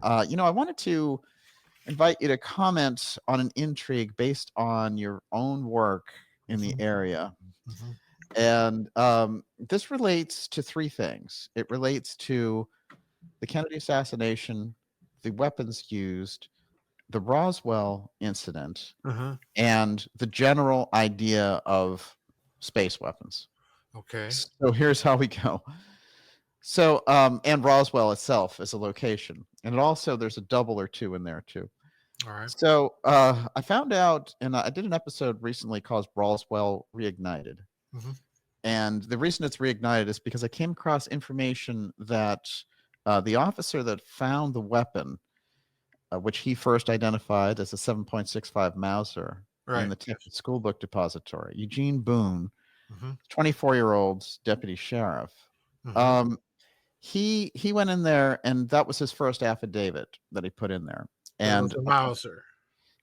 I wanted to invite you to comment on an intrigue based on your own work in the area. And this relates to three things. It relates to the Kennedy assassination, the weapons used, the Roswell incident, and the general idea of space weapons. Okay. So here's how we go. So, and Roswell itself as a location. And it also, there's a double or two in there too. All right. So I found out, and I did an episode recently called Roswell Reignited. And the reason it's reignited is because I came across information that the officer that found the weapon, which he first identified as a 7.65 Mauser in the Texas School Book Depository, Eugene Boone, 24-year-old deputy sheriff. He went in there, and that was his first affidavit that he put in there. And the Mauser.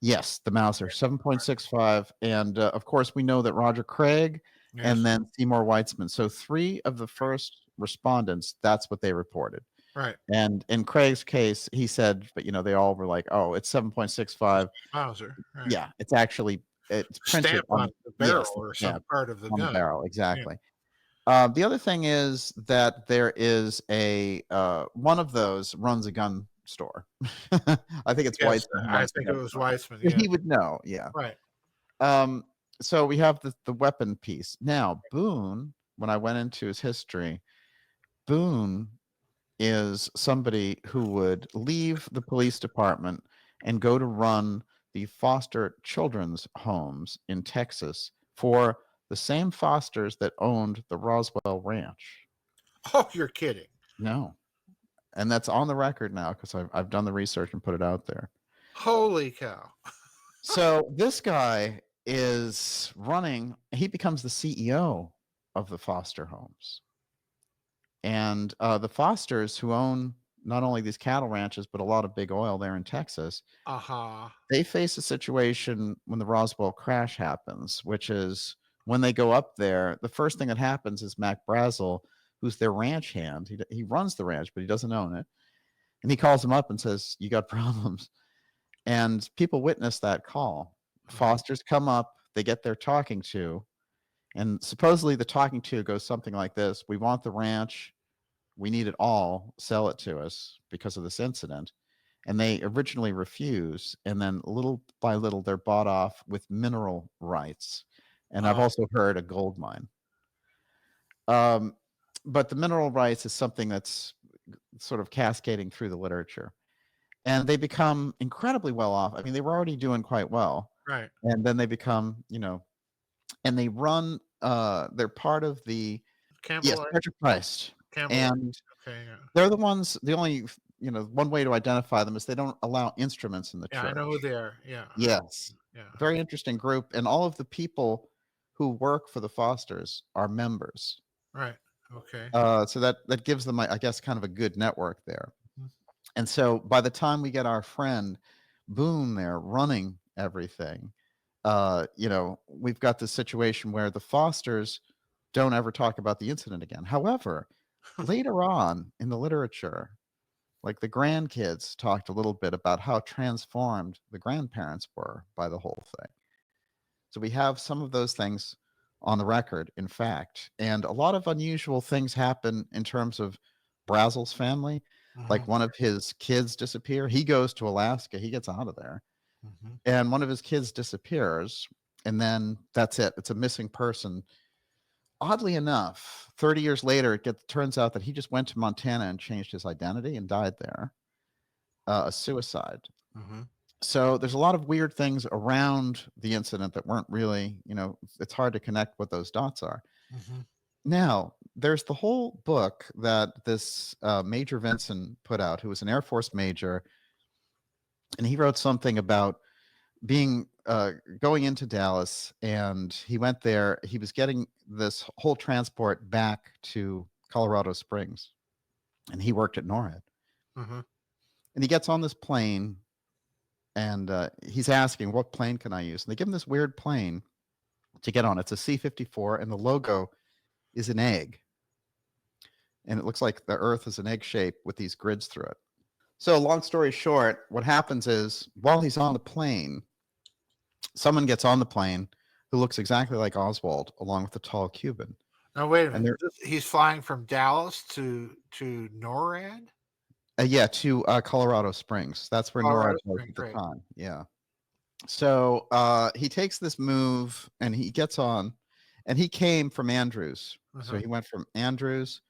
Yes, the Mauser, 7.65. And of course, we know that Roger Craig and then Seymour Weitzman. So three of the first respondents, that's what they reported. Right. And in Craig's case, he said, but they all were like, oh, it's 7.65. Mauser. Right. Yeah, it's actually, it's printed Stamp on the barrel or some part of the gun. The barrel, exactly. Yeah. The other thing is that there is a, one of those runs a gun store. I think it's Weitzman. I think it was Weitzman. Yeah. He would know. Yeah. Right. So we have the weapon piece. Now, Boone, when I went into his history, Boone is somebody who would leave the police department and go to run the foster children's homes in Texas for the same fosters that owned the Roswell Ranch. Oh, you're kidding. No. And that's on the record now because I've done the research and put it out there. Holy cow. So this guy is running, he becomes the CEO of the foster homes. And the Fosters, who own not only these cattle ranches, but a lot of big oil there in Texas, they face a situation when the Roswell crash happens, which is when they go up there, the first thing that happens is Mac Brazel, who's their ranch hand. He runs the ranch, but he doesn't own it. And he calls them up and says, you got problems. And people witness that call. Fosters come up, they get their talking to, and supposedly the talking to goes something like this: we want the ranch, we need it all, sell it to us because of this incident. And they originally refuse, and then little by little they're bought off with mineral rights. And I've also heard a gold mine. But the mineral rights is something that's sort of cascading through the literature. And they become incredibly well off. I mean, they were already doing quite well. Right. And then they become, and they run, they're part of the Church of Christ. And they're the ones, the only, one way to identify them is they don't allow instruments in the church. I know who they are. Yeah. Yes. Yeah. Very interesting group. And all of the people who work for the Fosters are members. Right. Okay. So that gives them, I guess, kind of a good network there. And so by the time we get our friend Boone there running everything, we've got this situation where the Fosters don't ever talk about the incident again. However, later on in the literature, like the grandkids talked a little bit about how transformed the grandparents were by the whole thing. So we have some of those things on the record, in fact, and a lot of unusual things happen in terms of Brazel's family. Like one of his kids disappear. He goes to Alaska. He gets out of there. And one of his kids disappears. And then that's it. It's a missing person. Oddly enough, 30 years later, turns out that he just went to Montana and changed his identity and died there. A suicide. So there's a lot of weird things around the incident that weren't really, it's hard to connect what those dots are. Now, there's the whole book that this Major Vinson put out, who was an Air Force major, and he wrote something about being going into Dallas, and he went there. He was getting this whole transport back to Colorado Springs, and he worked at NORAD. And he gets on this plane, and he's asking, what plane can I use? And they give him this weird plane to get on. It's a C-54, and the logo is an egg. And it looks like the Earth is an egg shape with these grids through it. So, long story short, what happens is while he's on the plane, someone gets on the plane who looks exactly like Oswald, along with the tall Cuban. Now wait a And minute. they're He's flying from Dallas to NORAD, yeah, to Colorado Springs. That's where NORAD Colorado was Springs, at the right? time. Yeah. So he takes this move and he gets on, and he came from Andrews. So Uh-huh. he went from Andrews.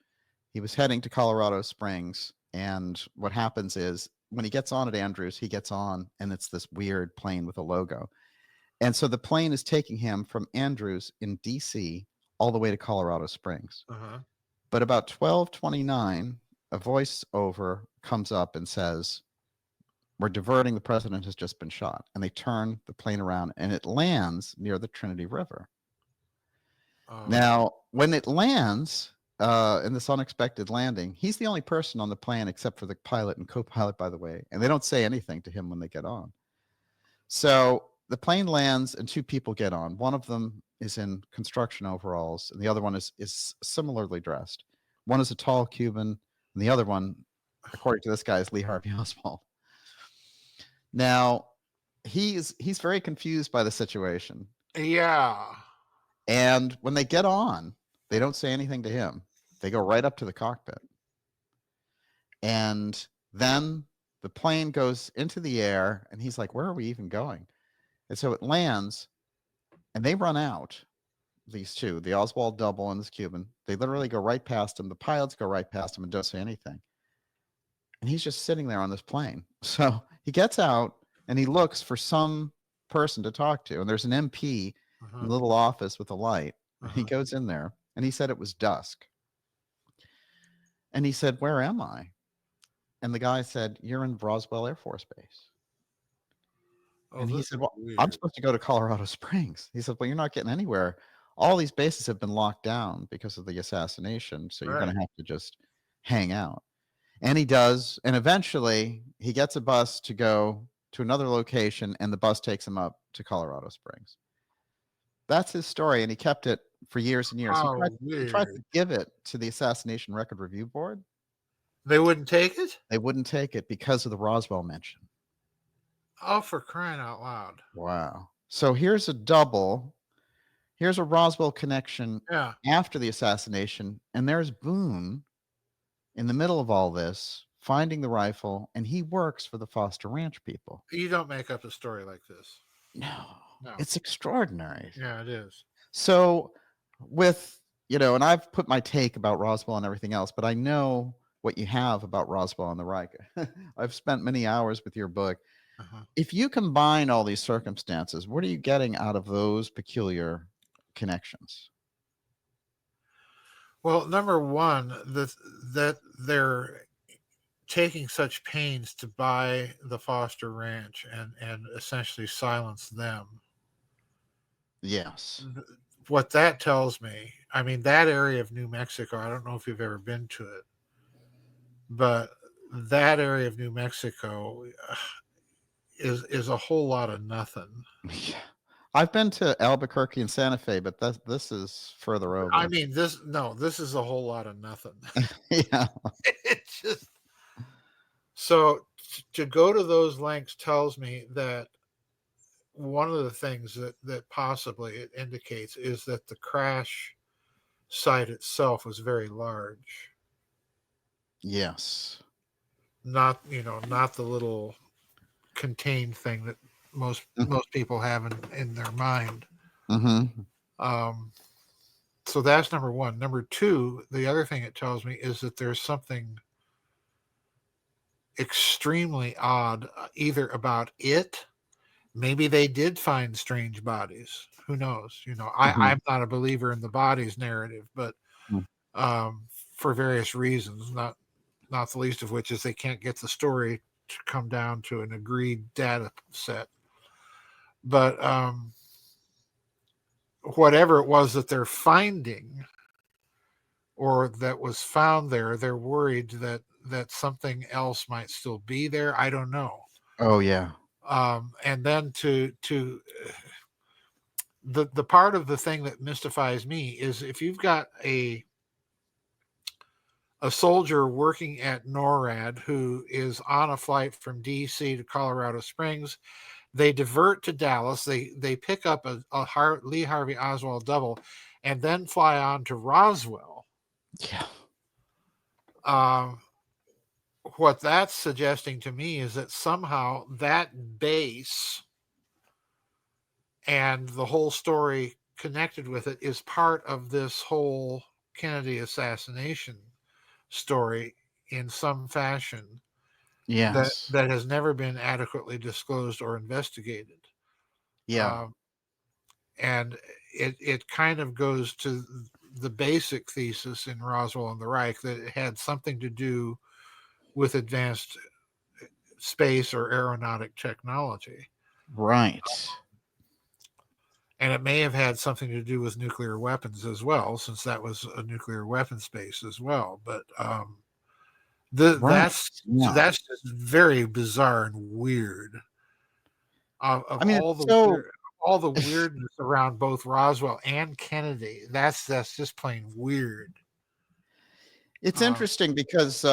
He was heading to Colorado Springs. And what happens is when he gets on at Andrews, he gets on, and it's this weird plane with a logo. And so the plane is taking him from Andrews in DC all the way to Colorado Springs. Uh-huh. But about 12:29, a voiceover comes up and says, "We're diverting. The president has just been shot." And they turn the plane around, and it lands near the Trinity River. Oh, Now, when it lands in this unexpected landing, he's the only person on the plane except for the pilot and co-pilot, by the way, and they don't say anything to him when they get on. So the plane lands and two people get on. One of them is in construction overalls, and the other one is similarly dressed. One is a tall Cuban, and the other one, according to this guy, is Lee Harvey Oswald. Now, he's very confused by the situation. yeah. And when they get on, they don't say anything to him. They go right up to the cockpit. And then the plane goes into the air, and he's like, "Where are we even going?" And so it lands, and they run out, these two, the Oswald double and this Cuban. They literally go right past him. The pilots go right past him and don't say anything. And he's just sitting there on this plane. So he gets out and he looks for some person to talk to. And there's an MP in Uh-huh. the little office with a light. And he Uh-huh. goes in there and he said it was dusk. And he said, "Where am I?" And the guy said, "You're in Roswell Air Force Base." Oh, And he this said, is "Well, I'm weird. supposed to go to Colorado Springs." He said, "Well, you're not getting anywhere. All these bases have been locked down because of the assassination. So you're going Right. to have to just hang out." And he does. And eventually he gets a bus to go to another location, and the bus takes him up to Colorado Springs. That's his story. And he kept it for years and years. How He tried weird. to give it to the Assassination Record Review Board. They wouldn't take it? They wouldn't take it because of the Roswell mention. Oh, for crying out loud. Wow. So here's a double. Here's a Roswell connection Yeah. after the assassination. And there's Boone in the middle of all this, finding the rifle, and he works for the Foster Ranch people. You don't make up a story like this. No, No. it's extraordinary. Yeah, it is. So, with, and I've put my take about Roswell and everything else, but I know what you have about Roswell and the Reich. I've spent many hours with your book. Uh-huh. If you combine all these circumstances, what are you getting out of those peculiar connections? Well, number one, that they're taking such pains to buy the Foster Ranch and essentially silence them. Yes. What that tells me, I mean, that area of New Mexico, I don't know if you've ever been to it, but that area of New Mexico is a whole lot of nothing. Yeah. I've been to Albuquerque and Santa Fe, but this is further I over. mean, this is a whole lot of nothing. Yeah. It's just so to go to those lengths tells me that one of the things that possibly it indicates is that the crash site itself was very large. Yes. Not not the little contained thing that most people have in their mind. Mm-hmm. Um, so that's number one. Number two, the other thing it tells me is that there's something extremely odd, either about it. Maybe they did find strange bodies. Who knows? Mm-hmm. I'm not a believer in the bodies narrative, but um, for various reasons, not the least of which is they can't get the story to come down to an agreed data set. But whatever it was that they're finding or that was found there, they're worried that something else might still be there. I don't know. Oh yeah. And then to the part of the thing that mystifies me is if you've got a soldier working at NORAD who is on a flight from DC to Colorado Springs. They divert to Dallas. They pick up a Lee Harvey Oswald double, and then fly on to Roswell. Yeah. What that's suggesting to me is that somehow that base and the whole story connected with it is part of this whole Kennedy assassination story in some fashion Yes. that has never been adequately disclosed or investigated. Yeah. And it kind of goes to the basic thesis in Roswell and the Reich that it had something to do with advanced space or aeronautic technology. Right. And it may have had something to do with nuclear weapons as well, since that was a nuclear weapons base as well. But Right. that's Yeah. just very bizarre and weird. Of I mean, all it's the so weird, all the weirdness around both Roswell and Kennedy, that's just plain weird. it's interesting because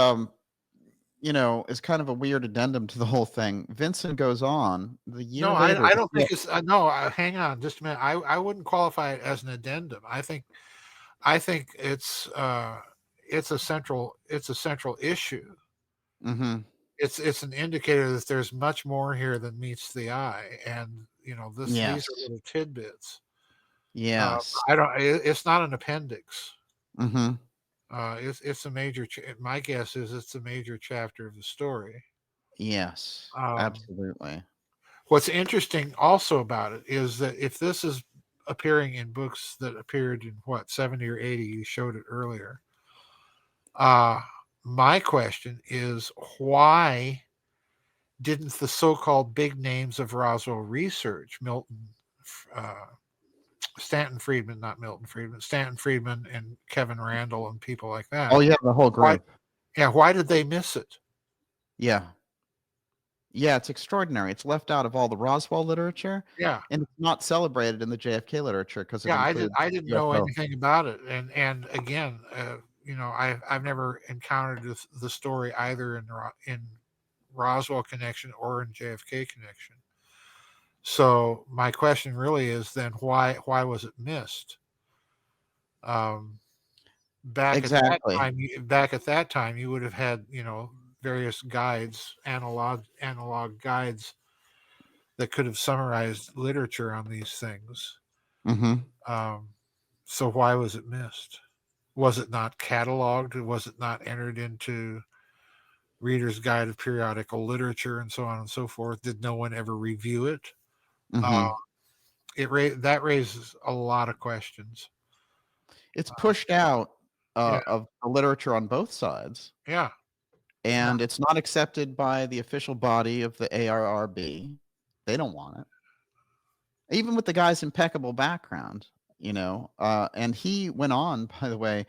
it's kind of a weird addendum to the whole thing. Vincent goes on the year No, later. I don't think it's no. Hang on, just a minute. I wouldn't qualify it as an addendum. I think it's a central issue. Mm-hmm. It's an indicator that there's much more here than meets the eye, and these are Yes. little tidbits. Yes. I don't. It's not an appendix. Mm-hmm. It's a major. My guess is it's a major chapter of the story. Yes. Um, Absolutely. what's interesting also about it is that if this is appearing in books that appeared in 70 or 80, you showed it earlier. My question is, why didn't the so-called big names of Roswell research, Stanton Friedman, not Milton Friedman, Stanton Friedman and Kevin Randall and people like that, Oh yeah, the whole why? group. Yeah, why did they miss it? Yeah. Yeah, it's extraordinary. It's left out of all the Roswell literature, Yeah, and it's not celebrated in the JFK literature because it yeah, includes I didn't know UFO. anything about it, and again, I've never encountered the story either in Roswell connection or in JFK connection. So my question really is then why was it missed? Um, Exactly. back at that time, you would have had various guides, analog guides that could have summarized literature on these things. Mm-hmm. Um, so why was it missed? Was it not cataloged? Was it not entered into Reader's Guide of Periodical Literature and so on and so forth? Did no one ever review it? Uh, Mm-hmm. that raises a lot of questions. It's pushed out Yeah, of the literature on both sides, yeah, yeah. and it's not accepted by the official body of the ARRB. They don't want it. Even with the guy's impeccable background, and he went on, by the way,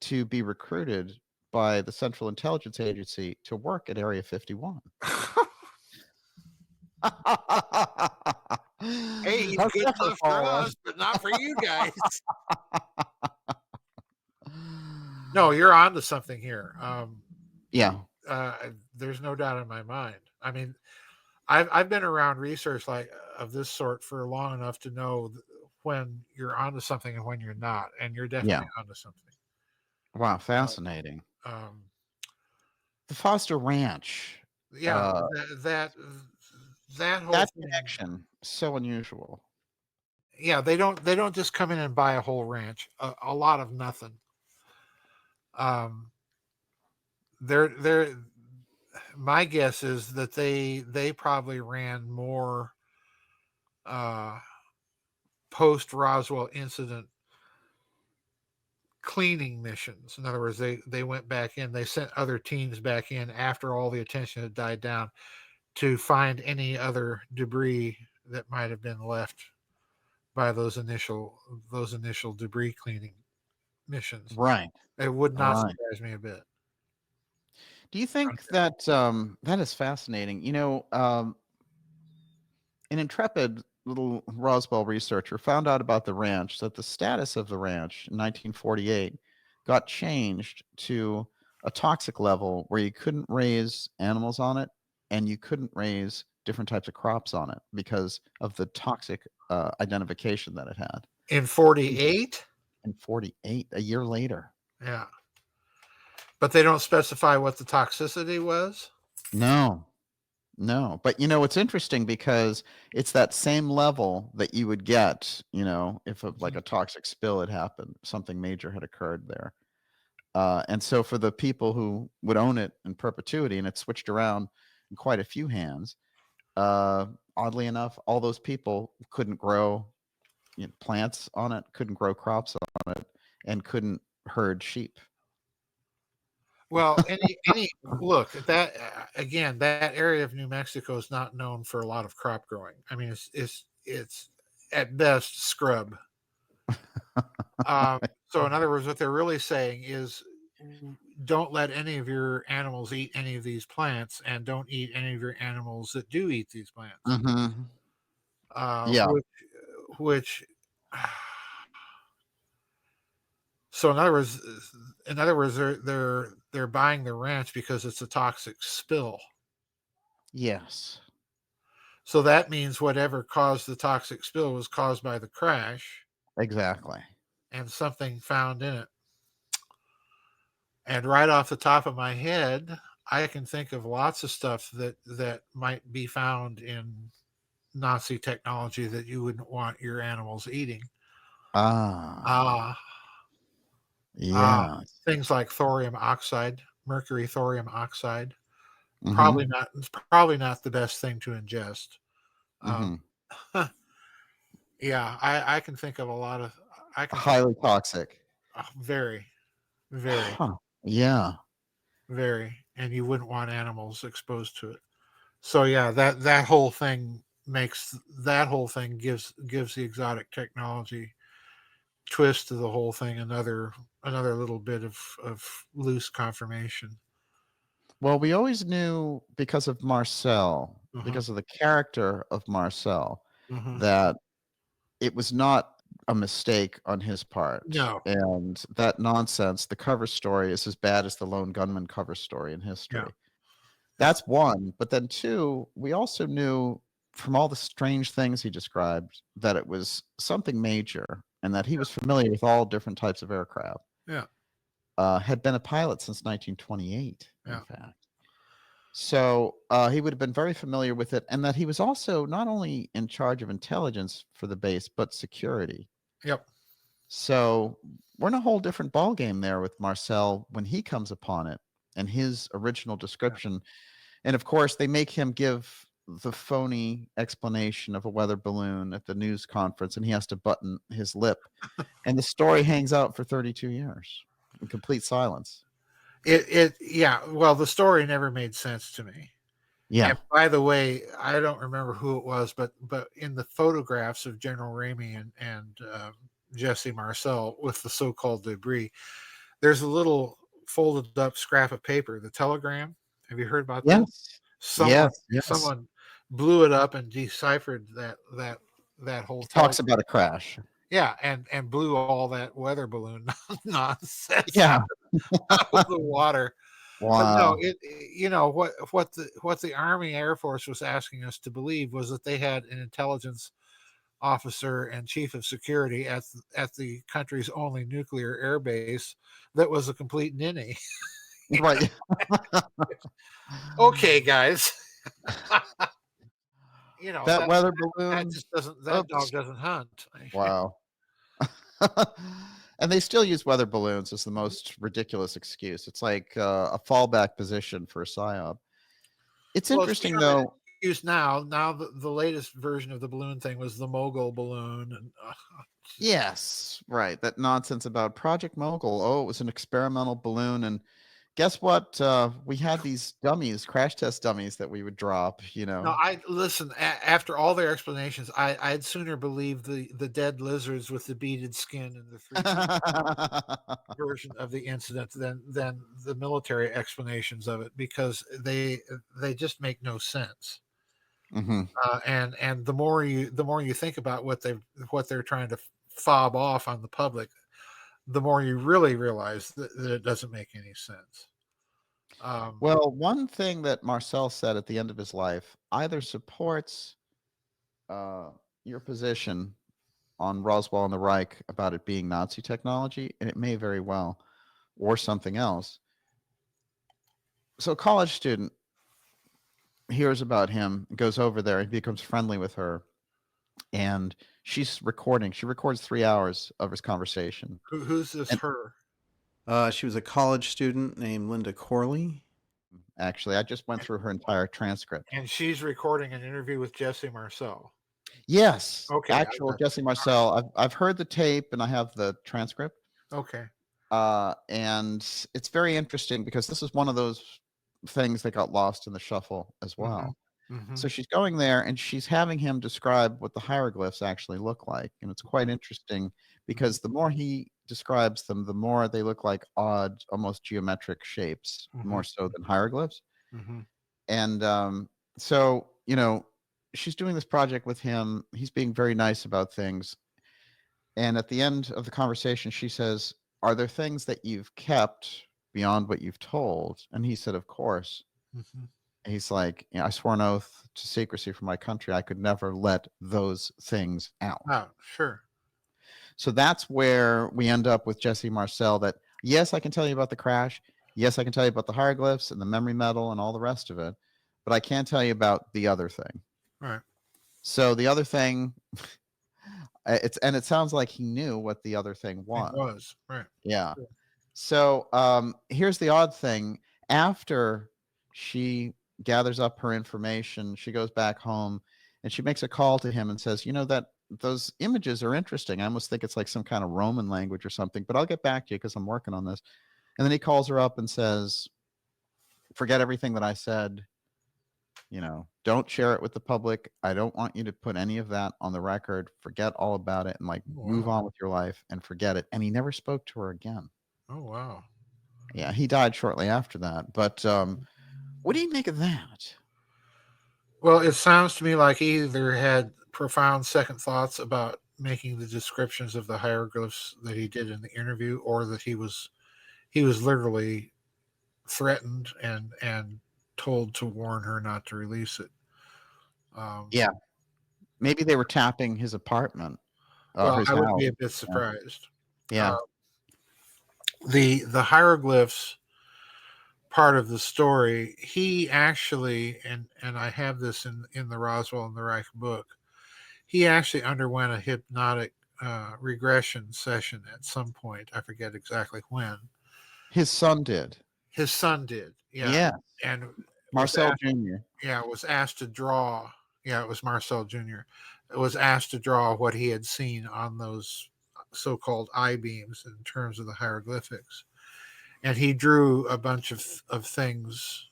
to be recruited by the Central Intelligence Agency to work at Area 51. Hey, he's How good clever, enough for Paula. us, but not for you guys. No, you're onto something here. Yeah. There's no doubt in my mind. I mean, I've been around research like of this sort for long enough to know when you're onto something and when you're not, and you're Yeah. definitely onto something. Wow, Uh, fascinating. um, The Foster Ranch, yeah, uh, that whole that thing. connection, so unusual. Yeah, they don't just come in and buy a whole ranch. A lot of nothing. Um, they're my guess is that they probably ran more uh, post Roswell incident cleaning missions. In other words, they went back in. They sent other teams back in after all the attention had died down to find any other debris that might have been left by those initial debris cleaning missions. Right. It would not Right. surprise me a bit. Do you think that that is fascinating? An intrepid little Roswell researcher found out about the ranch, that the status of the ranch in 1948 got changed to a toxic level where you couldn't raise animals on it and you couldn't raise different types of crops on it because of the toxic identification that it had. In 48? In 48, a year later. Yeah. But they don't specify what the toxicity was? No, no. But you know, it's interesting because it's that same level that you would get, you know, if like Mhm. a toxic spill had happened, something major had occurred there. And so for the people who would own it in perpetuity, and it switched around in quite a few hands, uh, oddly enough, all those people couldn't grow, you know, plants on it, couldn't grow crops on it, and couldn't herd sheep. Well, any look that again, that area of New Mexico is not known for a lot of crop growing. I mean, it's at best scrub. So in other words, what they're really saying is don't let any of your animals eat any of these plants, and don't eat any of your animals that do eat these plants. Hmm. Uh, Yeah. which, which, so in other words, they're buying the ranch because it's a toxic spill. Yes. So that means whatever caused the toxic spill was caused by the crash Exactly. and something found in it. And right off the top of my head, I can think of lots of stuff that might be found in Nazi technology that you wouldn't want your animals eating. Ah. Uh, uh, Yeah. Things like thorium oxide, mercury thorium oxide. Hmm. It's probably not the best thing to ingest. Um, Hmm. yeah, I can think of a lot of. I can think Highly toxic. very, very, Huh. Yeah. very, and you wouldn't want animals exposed to it. So yeah, that whole thing makes that whole thing gives the exotic technology twist to the whole thing another little bit of loose confirmation. Well, we always knew because of Marcel, Uh-huh. because of the character of Marcel, Uh-huh. that it was not a mistake on his part. No. And that nonsense, the cover story is as bad as the lone gunman cover story in Yeah. history. Yeah. That's one. But then two, we also knew from all the strange things he described that it was something major and that he was familiar with all different types of aircraft. Yeah. Had been a pilot since 1928, in Yeah. fact. So he would have been very familiar with it, and that he was also not only in charge of intelligence for the base, but security. Yep. So we're in a whole different ballgame there with Marcel when he comes upon it and his original Yeah. description. And of course, they make him give the phony explanation of a weather balloon at the news conference, and he has to button his lip. And the story hangs out for 32 years in complete silence. It yeah, well, the story never made sense to me. Yeah. And by the way, I don't remember who it was, but in the photographs of General Ramey and Jesse Marcel with the so-called debris, there's a little folded up scrap of paper, the telegram. Have you heard about that? Yes. Someone Yes. Yes. someone blew it up and deciphered that whole He talks telegram. about a crash. Yeah, and blew all that weather balloon nonsense Yeah. out of the water. But no, Wow. it you know what the Army Air Force was asking us to believe was that they had an intelligence officer and chief of security at the country's only nuclear air base that was a complete ninny. Right. Okay, guys, That weather that balloon. just doesn't that dog Oops. doesn't hunt. Wow. And they still use weather balloons as the most ridiculous excuse. It's like a fallback position for a psyop. It's Well, it's interesting becoming though. used now. Now the latest version of the balloon thing was the mogul balloon, and Yes, right. That nonsense about Project Mogul. Oh, it was an experimental balloon. And guess what? We had these dummies, crash test dummies that we would drop, you no, know. I listen. After all their explanations, I'd sooner believe the dead lizards with the beaded skin and the 3D version of the incident than the military explanations of it because they just make no sense. Hmm. And the more you think about what they're trying to fob off on the public, the more you really realize that it doesn't make any sense. Um, Well, one thing that Marcel said at the end of his life either supports uh, your position on Roswell and the Reich about it being Nazi technology, and it may very well, or something else. So, a college student hears about him, goes over there, and becomes friendly with her, and she's recording. She records 3 hours of his conversation. who's this And her? She was a college student named Linda Corley. actually, I just went through her entire transcript. And she's recording an interview with Jesse Marcel. Yes, Okay, I actual got Jesse you. Marcel. I've heard the tape and I have the transcript. Okay. And it's very interesting because this is one of those things that got lost in the shuffle as Mm-hmm. well. Mm-hmm. So she's going there and she's having him describe what the hieroglyphs actually look like. And it's quite interesting because the more he describes them, the more they look like odd, almost geometric shapes, more so than hieroglyphs. Mm-hmm. And so, she's doing this project with him. He's being very nice about things. And at the end of the conversation, she says, "Are there things that you've kept beyond what you've told?" And he said, "Of course." Mm-hmm. And he's like, "I swore an oath to secrecy for my country. I could never let those things out." Oh, sure. So that's where we end up with Jesse Marcel that, yes, I can tell you about the crash. Yes, I can tell you about the hieroglyphs and the memory metal and all the rest of it. But I can't tell you about the other thing. Right. So the other thing, it sounds like he knew what the other thing It was. was. Right. Yeah. Sure. So here's the odd thing. After she gathers up her information, she goes back home and she makes a call to him and says, that those images are interesting. I almost think it's like some kind of Roman language or something, but I'll get back to you because I'm working on this. And then he calls her up and says, "Forget everything that I said. Don't share it with the public. I don't want you to put any of that on the record. Forget all about it and Oh, move wow. on with your life and forget it." And he never spoke to her again. Oh, wow. Yeah, he died shortly after that. But what do you make of that? Well, it sounds to me like he either had profound second thoughts about making the descriptions of the hieroglyphs that he did in the interview, or that he was literally threatened and told to warn her not to release it. Yeah, maybe they were tapping his apartment or Well, his I would house. be a bit Yeah. surprised. Yeah. The hieroglyphs part of the story, he actually, and I have this in the Roswell and the Reich book, he actually underwent a hypnotic regression session at some point. I forget exactly when. His son did. His son did, yeah, Yeah. and was Marcel asked, Jr. was asked to draw. Yeah, it was Marcel Jr. Was asked to draw what he had seen on those so-called I beams in terms of the hieroglyphics, and he drew a bunch of things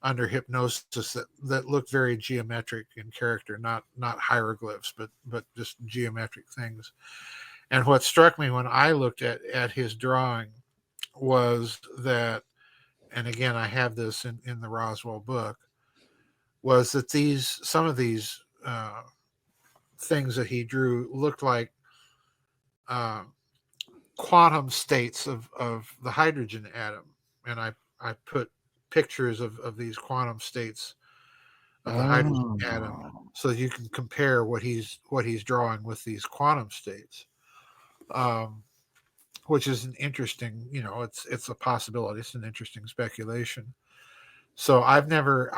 under hypnosis that looked very geometric in character, not hieroglyphs, but just geometric things. And what struck me when I looked at his drawing was that, and again I have this in the Roswell book, was that some of these things that he drew looked like uh, quantum states of the hydrogen atom, and I put pictures of these quantum states of the hydrogen atom Oh. so you can compare what he's drawing with these quantum states, um, which is an interesting, it's a possibility, it's an interesting speculation. So I've never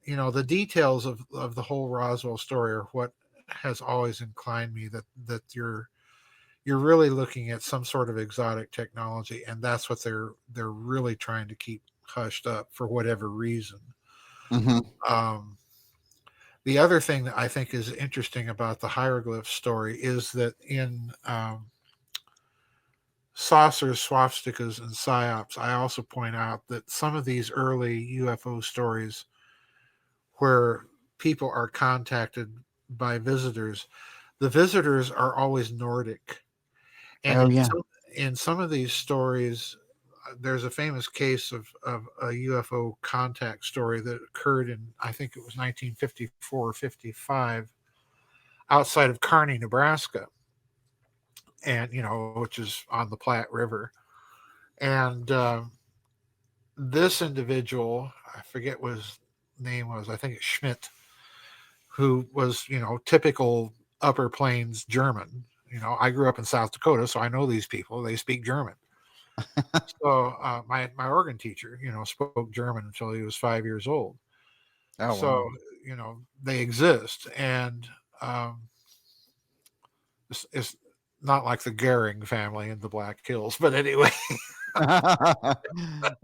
the details of the whole Roswell story are what has always inclined me that you're really looking at some sort of exotic technology, and that's what they're really trying to keep hushed up for whatever reason. Mm-hmm. Um, the other thing that I think is interesting about the hieroglyph story is that in saucers, swastikas, and psyops, I also point out that some of these early UFO stories where people are contacted by visitors, the visitors are always Nordic. And Oh yeah. in some of these stories, there's a famous case of a UFO contact story that occurred in, I think it was 1954 or 55, outside of Kearney, Nebraska, and which is on the Platte River. And this individual, I forget what his name was, I think it's Schmidt, who was, typical upper plains German. I grew up in South Dakota, so I know these people. They speak German. So my organ teacher, spoke German until he was 5 years old. Oh So, wow. they exist. And it's not like the Goering family in the Black Hills, but anyway. But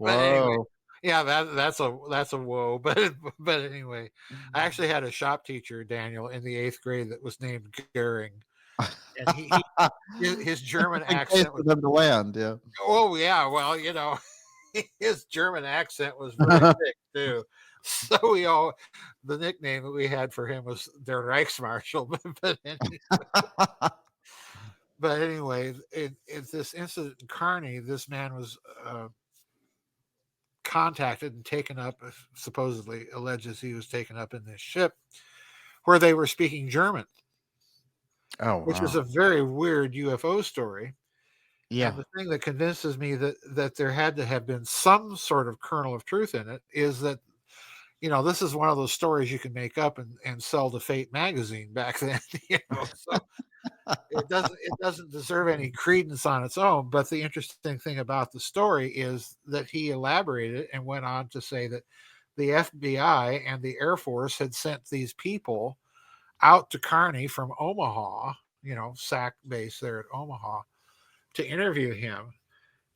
anyway, Whoa. yeah, that's a whoa. But anyway, I actually had a shop teacher, Daniel, in the 8th grade that was named Goering, and his German In case accent for was, them to land, yeah. oh yeah, well, his German accent was very thick too. So the nickname that we had for him was der Reichsmarshal. But anyway, in this incident in Kearney, this man was contacted and taken up, supposedly alleges he was taken up in this ship where they were speaking German, Oh which is wow. a very weird UFO story. And Yeah. the thing that convinces me that there had to have been some sort of kernel of truth in it is that, this is one of those stories you can make up and sell to Fate magazine back then. So it doesn't deserve any credence on its own. But the interesting thing about the story is that he elaborated and went on to say that the FBI and the Air Force had sent these people out to Kearney from Omaha, SAC base there at Omaha, to interview him,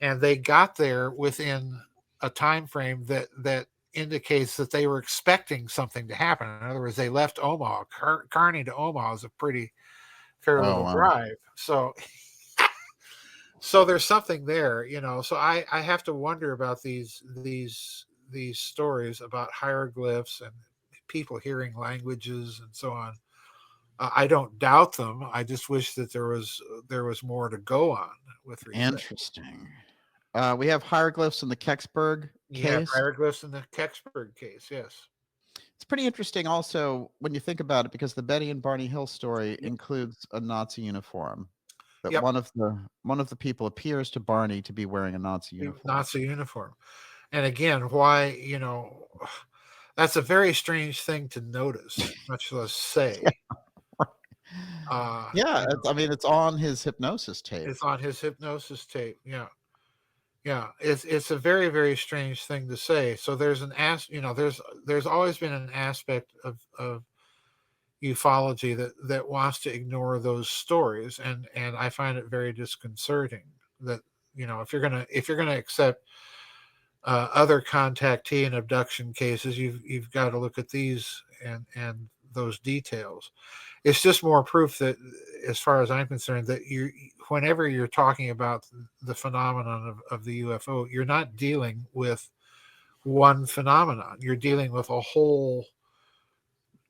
and they got there within a time frame that indicates that they were expecting something to happen. In other words, they left Omaha. Kearney to Omaha is a pretty fair Oh little wow. drive. So there's something there, So I have to wonder about these stories about hieroglyphs and people hearing languages and so on. I don't doubt them. I just wish that there was more to go on with respect. Interesting. We have hieroglyphs in the Kecksburg You have case. hieroglyphs in the Kecksburg case, yes. It's pretty interesting also when you think about it because the Betty and Barney Hill story Yep. includes a Nazi uniform. That Yep. one of the people appears to Barney to be wearing a Nazi The uniform. Nazi uniform. And again, why, that's a very strange thing to notice, much less say. Yeah, I mean it's on his hypnosis tape. It's on his hypnosis tape. Yeah. Yeah. It's a very, very strange thing to say. So there's there's always been an aspect of ufology that wants to ignore those stories, and I find it very disconcerting that if you're gonna accept other contactee and abduction cases, you've got to look at these and those details. It's just more proof that, as far as I'm concerned, that whenever you're talking about the phenomenon of the UFO, you're not dealing with one phenomenon. You're dealing with a whole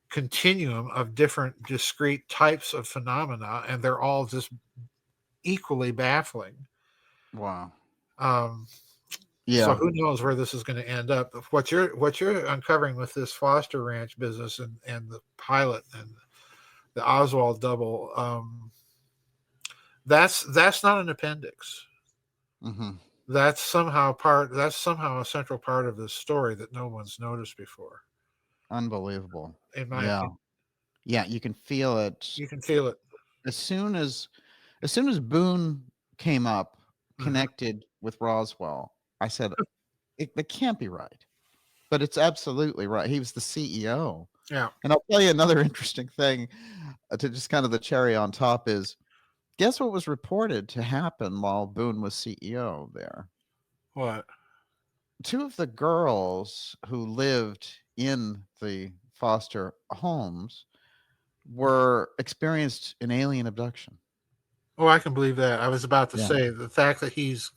continuum of different discrete types of phenomena, and they're all just equally baffling. Wow. Um, so Yeah. who knows where this is going to end up? What you're uncovering with this Foster Ranch business and the pilot and the Oswald double, that's not an appendix. Hmm. That's somehow a central part of this story that no one's noticed before, Unbelievable. in my Yeah. opinion. Yeah, you can feel it You can feel it. as soon as Boone came up Mhm. connected with Roswell. I said it can't be right. But it's absolutely right. He was the CEO. Yeah. And I'll tell you another interesting thing to just kind of the cherry on top is guess what was reported to happen while Boone was CEO there? What? Two of the girls who lived in the foster homes were experienced an alien abduction. Oh, I can believe that. I was about to Yeah. say the fact that he's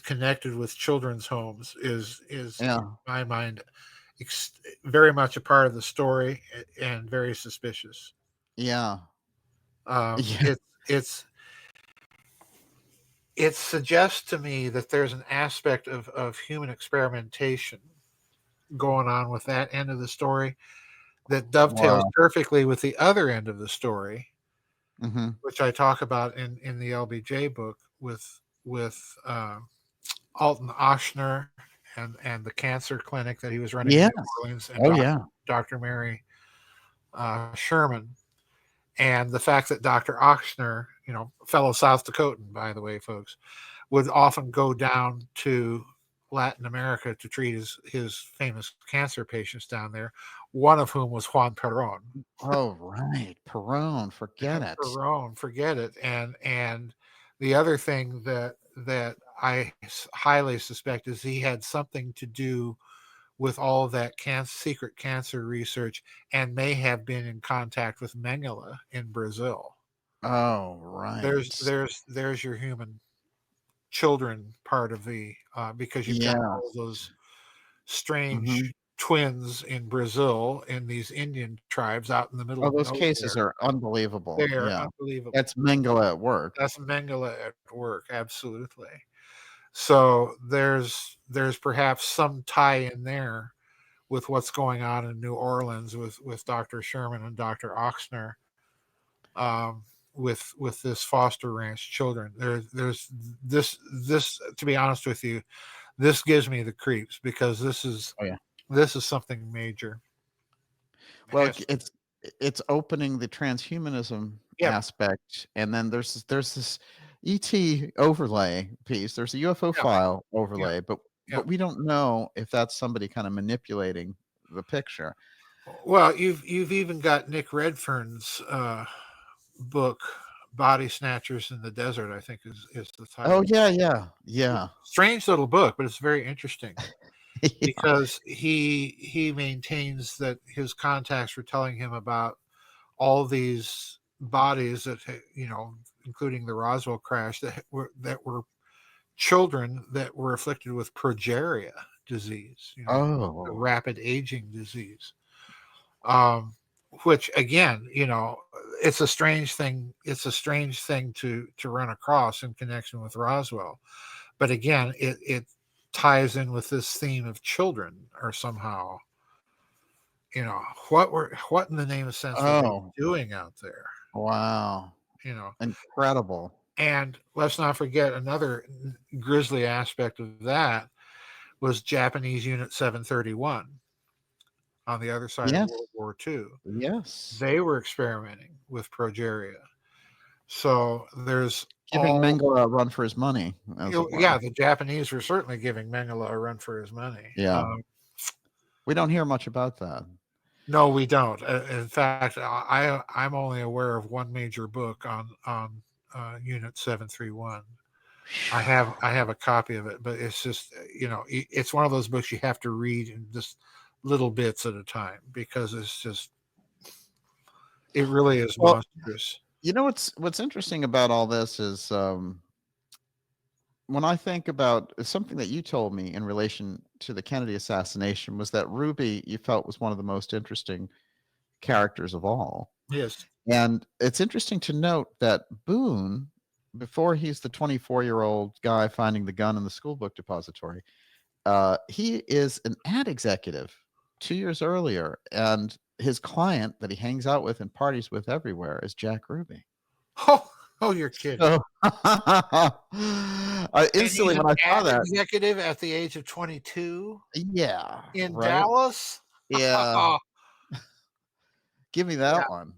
connected with children's homes is in Yeah. my mind very much a part of the story and very suspicious. Yeah. Um, Yeah. it it's it suggests to me that there's an aspect of human experimentation going on with that end of the story that dovetails Wow. perfectly with the other end of the story, Mhm. which I talk about in the LBJ book with Alton Oshner and the cancer clinic that he was running in Yes. New Orleans, and Oh yeah. Dr. Mary Sherman, and the fact that Dr. Ochsner, fellow South Dakotan, by the way, folks, would often go down to Latin America to treat his famous cancer patients down there, one of whom was Juan Perón. Oh right. Perone. Forget it. Perón, forget it. And the other thing that I highly suspect is he had something to do with all of that secret cancer research, and may have been in contact with Mengele in Brazil. Oh right. There's your human children part of the because you've got Yeah. all those Hmm. strange twins in Brazil in these Indian tribes out in the middle Oh, of those cases nowhere. are unbelievable. They're Yeah. unbelievable. That's Mengele at work. That's Mengele at work, absolutely. So there's perhaps some tie in there with what's going on in New Orleans with Dr. Sherman and Dr. Ochsner, um, with this foster ranch children. There's this to be honest with you, this gives me the creeps because Oh yeah. this is something major. Well, Yes. it's opening the transhumanism Yep. aspect, and then there's this ET overlay piece. There's a UFO Yep. file Yep. overlay, but Yep. we don't know if that's somebody kind of manipulating the picture. Well, you've even got Nick Redfern's book, Body Snatchers in the Desert, I think is the Oh title. yeah, yeah, yeah. Strange little book, but it's very interesting Yeah. because he maintains that his contacts were telling him about all these bodies that, including the Roswell crash, that were children that were afflicted with progeria disease, the Oh. rapid aging disease. Um, which again, it's a strange thing. It's a strange thing to run across in connection with Roswell. But again, it ties in with this theme of children, or somehow, what in the name of sense were they Oh, doing out there? wow. You know, Incredible. and let's not forget another grisly aspect of that was Japanese Unit 731 on the other side of Yes. World War II. Yes. They were experimenting with progeria. So there's Giving all, Mengele a run for his money, as it were. yeah, the Japanese were certainly giving Mengele a run for his money. Yeah. We don't hear much about that. No, we don't. In fact, I'm only aware of one major book on Unit 731. I have a copy of it, but it's just it's one of those books you have to read in just little bits at a time because it really is Well, monstrous. you know what's interesting about all this is when I think about something that you told me in relation to the Kennedy assassination was that Ruby you felt was one of the most interesting characters of all. Yes. And it's interesting to note that Boone, before he's the 24-year-old guy finding the gun in the school book depository, he is an ad executive 2 years earlier, and his client that he hangs out with and parties with everywhere is Jack Ruby. Oh, you're kidding. So And he's instantly an when I saw ad that, executive at the age of 22 yeah, in right, Dallas. yeah, give me Yeah. that one.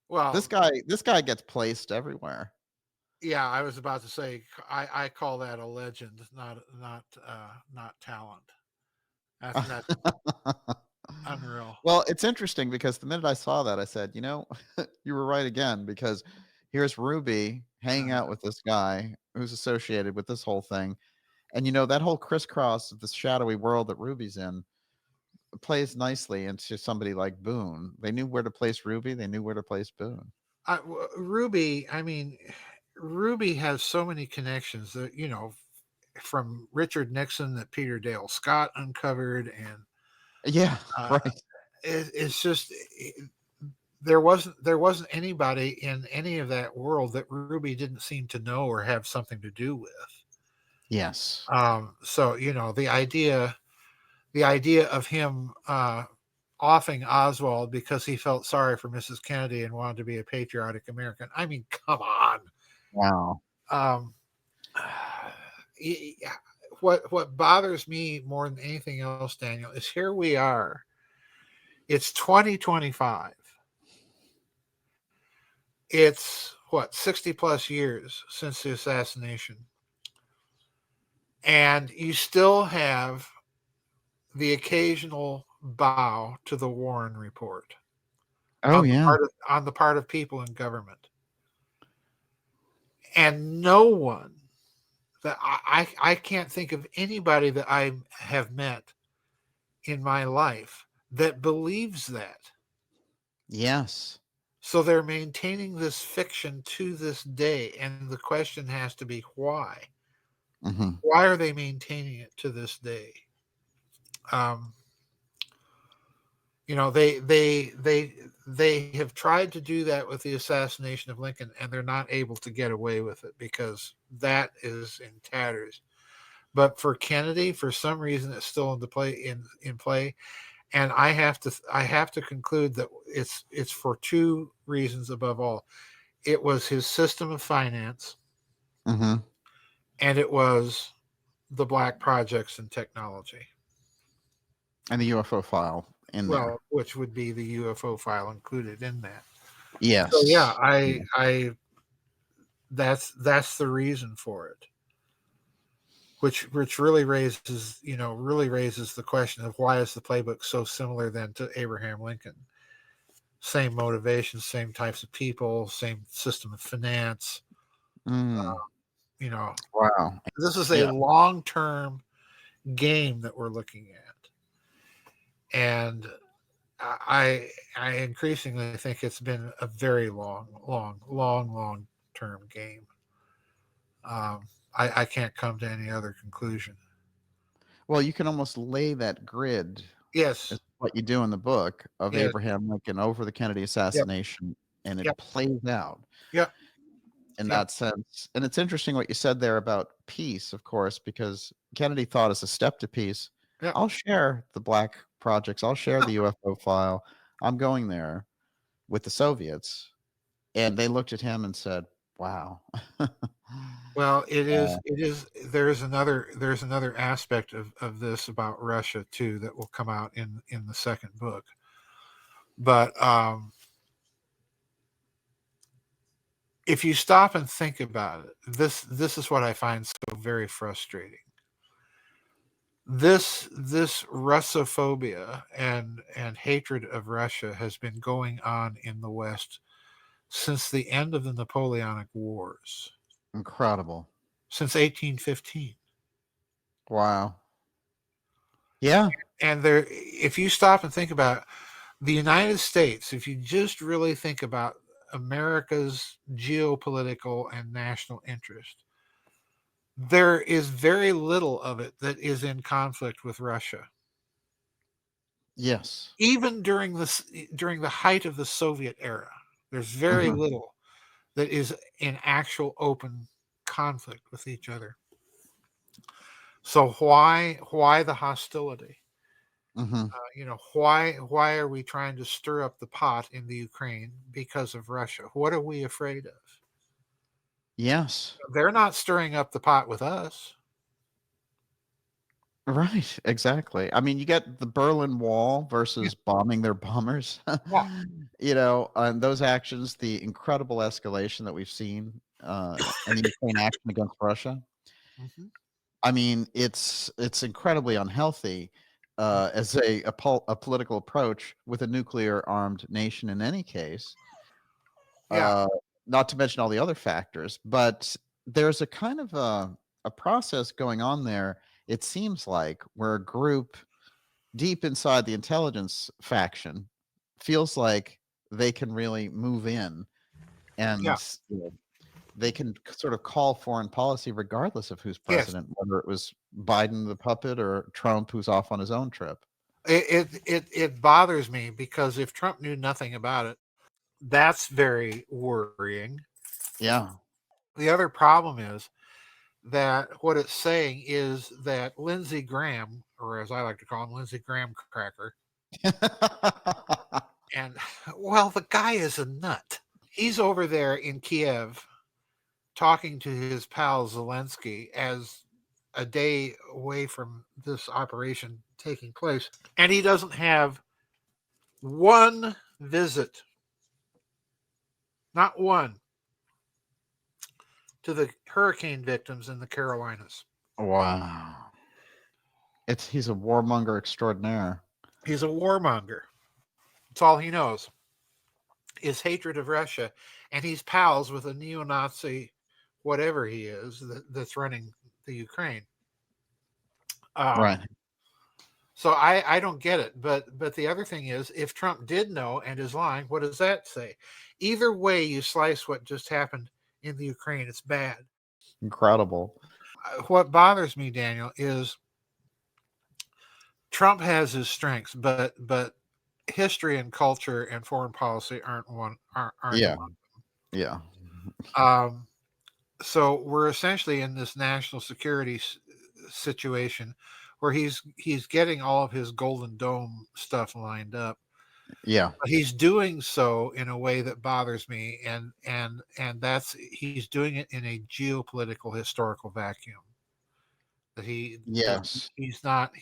Well, This guy gets placed everywhere. yeah, I was about to say I call that a legend, not talent. That's unreal. Well, it's interesting because the minute I saw that, I said, you were right again because here's Ruby hanging out with this guy who's associated with this whole thing. And that whole crisscross of this shadowy world that Ruby's in plays nicely into somebody like Boone. They knew where to place Ruby, they knew where to place Boone. Ruby, I mean, Ruby has so many connections that from Richard Nixon that Peter Dale Scott uncovered, and Yeah, uh, right. it's just there wasn't anybody in any of that world that Ruby didn't seem to know or have something to do with. Yes. So the idea of him offing Oswald because he felt sorry for Mrs. Kennedy and wanted to be a patriotic American. I mean, come on. Wow. Um, what bothers me more than anything else, Daniel, is here we are. It's 2025. It's what, 60 plus years since the assassination. And you still have the occasional bow to the Warren report Oh yeah. on the part of people in government. And no one that I can't think of anybody that I have met in my life that believes that. Yes. So they're maintaining this fiction to this day. And the question has to be why? Hmm. Why are they maintaining it to this day? You know, they have tried to do that with the assassination of Lincoln, and they're not able to get away with it because that is in tatters. But for Kennedy, for some reason, it's still in play, and I have to conclude that it's for two reasons above all. It was his system of finance, Hmm. and it was the black projects and technology. And the UFO file in there. Well, which would be the UFO file included in that. Yes. So yeah, I that's the reason for it. Which really raises the question of why is the playbook so similar then to Abraham Lincoln? Same motivations, same types of people, same system of finance. Mm. You know, Wow. this is a Yeah. long-term game that we're looking at, and I increasingly think it's been a very long term game. I can't come to any other conclusion. Well, you can almost lay that grid, Yes. is what you do in the book, of Yes. Abraham Lincoln over the Kennedy Yep. assassination, and it Yep. plays out Yep. in Yep. that sense. And it's interesting what you said there about peace, of course, because Kennedy thought as a step to peace, Yep. I'll share the black projects, I'll share the UFO file. I'm going there with the Soviets. And they looked at him and said, wow. Well, there's another aspect of this about Russia too that will come out in the second book. But if you stop and think about it, this is what I find so very frustrating. This Russophobia and hatred of Russia has been going on in the West since the end of the Napoleonic Wars, Incredible. since 1815. Wow. Yeah. And there, if you stop and think about it, the United States, if you just really think about America's geopolitical and national interest, there is very little of it that is in conflict with Russia. Yes. Even during the height of the Soviet era, there's very Mhm. little that is in actual open conflict with each other. So why the hostility? Mhm. Why are we trying to stir up the pot in the Ukraine because of Russia? What are we afraid of? Yes. They're not stirring up the pot with us. Right, exactly. I mean, you get the Berlin Wall Yeah. versus bombing their bombers. Yeah. And those actions, the incredible escalation that we've seen, in the Ukraine action against Russia. Mhm. I mean, it's incredibly unhealthy, as a political approach with a nuclear-armed nation in any case, Yeah. uh, not to mention all the other factors, but there's a kind of a process going on there, it seems like, where a group deep inside the intelligence faction feels like they can really move in Yeah. and they can sort of call foreign policy regardless of who's Yes. president, whether it was Biden the puppet or Trump who's off on his own trip. It bothers me because if Trump knew nothing about it, that's very worrying. Yeah. The other problem is that what it's saying is that Lindsey Graham, or as I like to call him, Lindsey Graham Cracker, and well, the guy is a nut. He's over there in Kiev talking to his pal Zelensky as a day away from this operation taking place, and he doesn't have one visit, not one, to the hurricane victims in the Carolinas. Wow. He's a warmonger extraordinaire. He's a warmonger. That's all he knows is hatred of Russia, and he's pals with a neo-Nazi, whatever he is, that's running the Ukraine. Right. So I don't get it. But the other thing is, if Trump did know and is lying, what does that say? Either way you slice what just happened in the Ukraine, it's bad. Incredible. What bothers me, Daniel, is Trump has his strengths, but history and culture and foreign policy aren't Yeah. among Yeah. them. So we're essentially in this national security situation where he's getting all of his Golden Dome stuff lined up. Yeah. But he's doing so in a way that bothers me, and that's he's doing it in a geopolitical historical vacuum. That Yes. he's not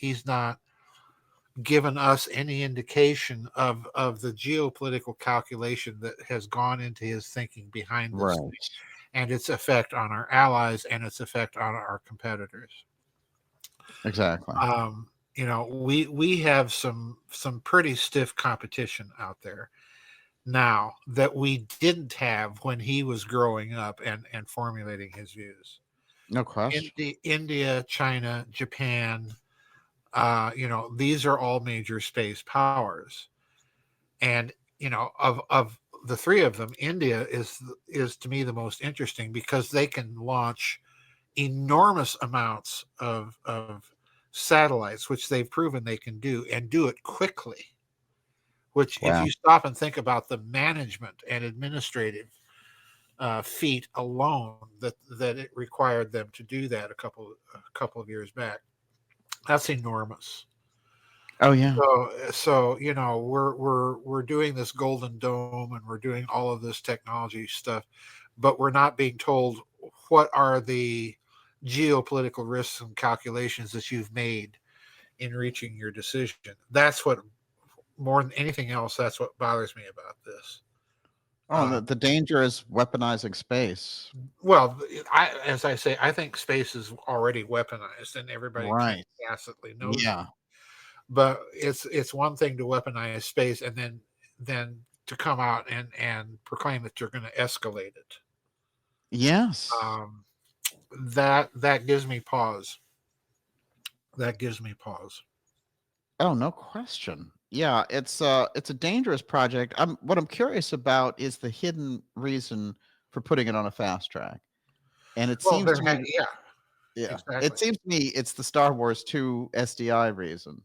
given us any indication of the geopolitical calculation that has gone into his thinking behind this thing, Right. and its effect on our allies and its effect on our competitors. Exactly. We have some pretty stiff competition out there now that we didn't have when he was growing up and formulating his views. No question. India, China, Japan, these are all major space powers, and of the three of them, India is to me the most interesting because they can launch enormous amounts of satellites, which they've proven they can do, and do it quickly. Which, if Wow. you stop and think about the management and administrative feat alone that it required them to do that a couple of years back, that's enormous. Oh yeah. So we're doing this Golden Dome and we're doing all of this technology stuff, but we're not being told what are the geopolitical risks and calculations that you've made in reaching your decision. That's what, more than anything else, that's what bothers me about this. Oh, the danger is weaponizing space. Well, as I say, I think space is already weaponized, and everybody Right. tacitly knows. Yeah. But it's one thing to weaponize space, and then to come out and proclaim that you're going to escalate it. Yes. That gives me pause. That gives me pause. Oh, no question. Yeah, it's a dangerous project. What I'm curious about is the hidden reason for putting it on a fast track. And it Well, seems to me yeah, yeah, exactly. it seems to me it's the Star Wars 2 SDI reason,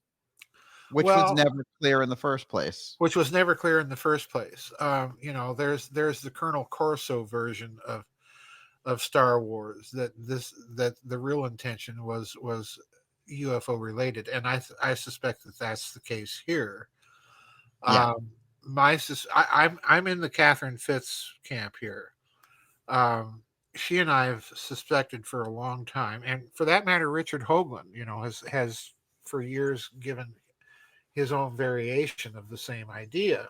which was Well, never clear in the first place. which was never clear in the first place. There's the Colonel Corso version of Star Wars that the real intention was UFO related, and I suspect that that's the case here. Yeah. I'm in the Catherine Fitz camp here. She and I have suspected for a long time, and for that matter, Richard Hoagland, has for years given his own variation of the same idea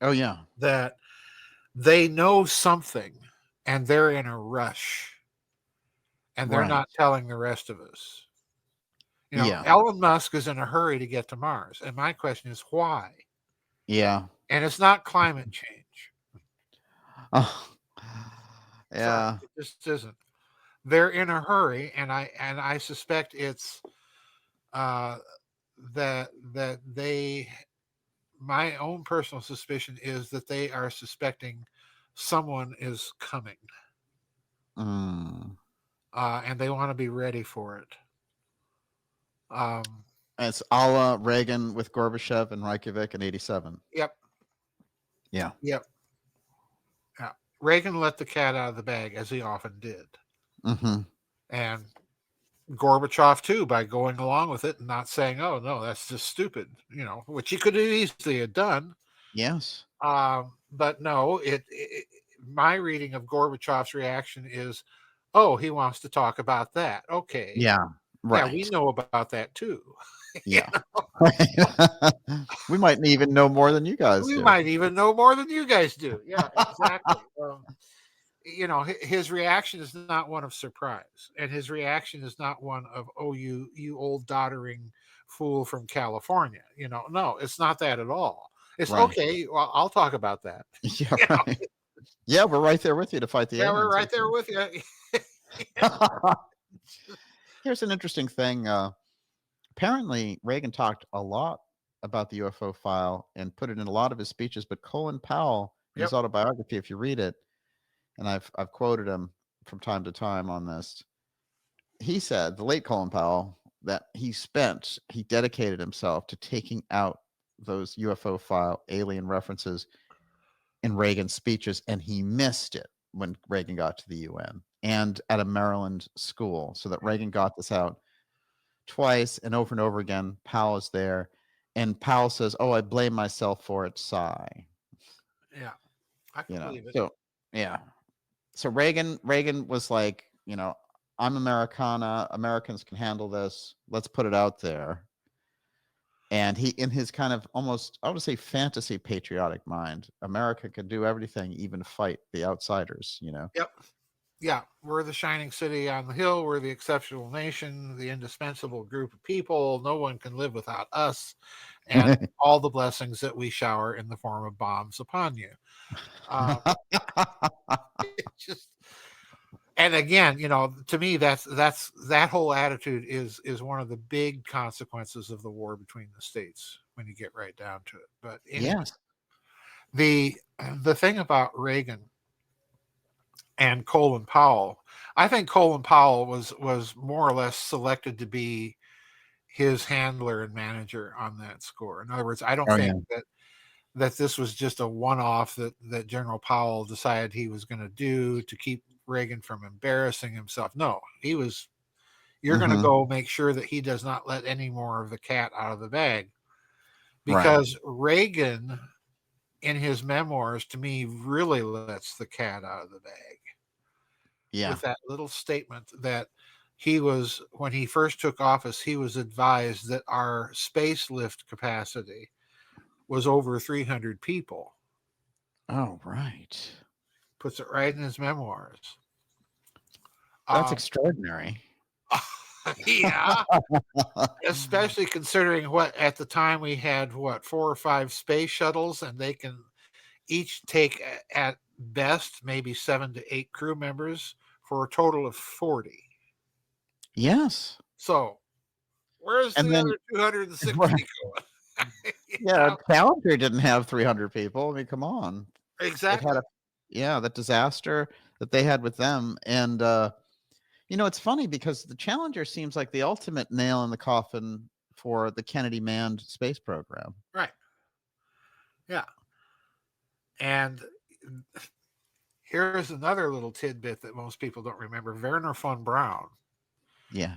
Oh yeah. that they know something and they're in a rush and they're Right. not telling the rest of us. Yeah. Elon Musk is in a hurry to get to Mars. And my question is why? Yeah. And it's not climate change. Oh, Sorry, yeah. it just isn't. They're in a hurry, and I suspect it's that they, my own personal suspicion is that they are suspecting someone is coming, Mm. and they want to be ready for it. It's a la Reagan with Gorbachev and Reykjavik in '87. Yep. Yeah. Yep. Yeah. Reagan let the cat out of the bag, as he often did. Mm-hmm. And Gorbachev, too, by going along with it and not saying, oh, no, that's just stupid, which he could have easily have done. Yes. But no, my reading of Gorbachev's reaction is, Oh, he wants to talk about that. Okay. Yeah. Yeah, we Right. know about that too. You Yeah. know, We might even know more than you guys we do. might even know more than you guys do. Yeah, exactly. His reaction is not one of surprise, and his reaction is not one of, oh, you old doddering fool from California. No, it's not that at all. It's Right. okay. Well, I'll talk about that. Yeah, You know, right. Yeah, we're right there with you to fight the yeah, we're aliens. right there with you. Here's an interesting thing. Apparently, Reagan talked a lot about the UFO file and put it in a lot of his speeches. But Colin Powell, in his Yep. autobiography, if you read it, and I've quoted him from time to time on this, he said, the late Colin Powell, that he dedicated himself to taking out those UFO file alien references in Reagan's speeches, and he missed it when Reagan got to the UN and at a Maryland school, so that Reagan got this out twice and over again. Powell is there, and Powell says, "Oh, I blame myself for it." Sigh. Yeah, I can believe it. So yeah. So Reagan was like, I'm Americana. Americans can handle this. Let's put it out there. And he, in his kind of almost, I would say, fantasy patriotic mind, America could do everything, even fight the outsiders. Yep. Yeah, we're the shining city on the hill. We're the exceptional nation, the indispensable group of people. No one can live without us, and all the blessings that we shower in the form of bombs upon you. Um, just and again, to me, that whole attitude is one of the big consequences of the war between the states when you get right down to it. But anyway, Yes. the thing about Reagan and Colin Powell, I think Colin Powell was more or less selected to be his handler and manager on that score. In other words, I don't Oh think yeah. that this was just a one-off that General Powell decided he was going to do to keep Reagan from embarrassing himself. No, you're going to Hmm. go make sure that he does not let any more of the cat out of the bag, Right. because Reagan in his memoirs, to me, really lets the cat out of the bag Yeah. with that little statement that when he first took office, he was advised that our space lift capacity was over 300 people. Oh, right. Puts it right in his memoirs. That's Um, extraordinary. yeah, especially considering what at the time we had 4 or 5 space shuttles, and they can each take at best maybe 7 to 8 crew members for a total of 40. Yes. So where's And the then, other 260 right. going? You Yeah, know? Challenger didn't have 300 people. I mean, come on. It had Exactly. that disaster that they had with them. And, it's funny because the Challenger seems like the ultimate nail in the coffin for the Kennedy manned space program. Right. Yeah. And here's another little tidbit that most people don't remember. Werner von Braun,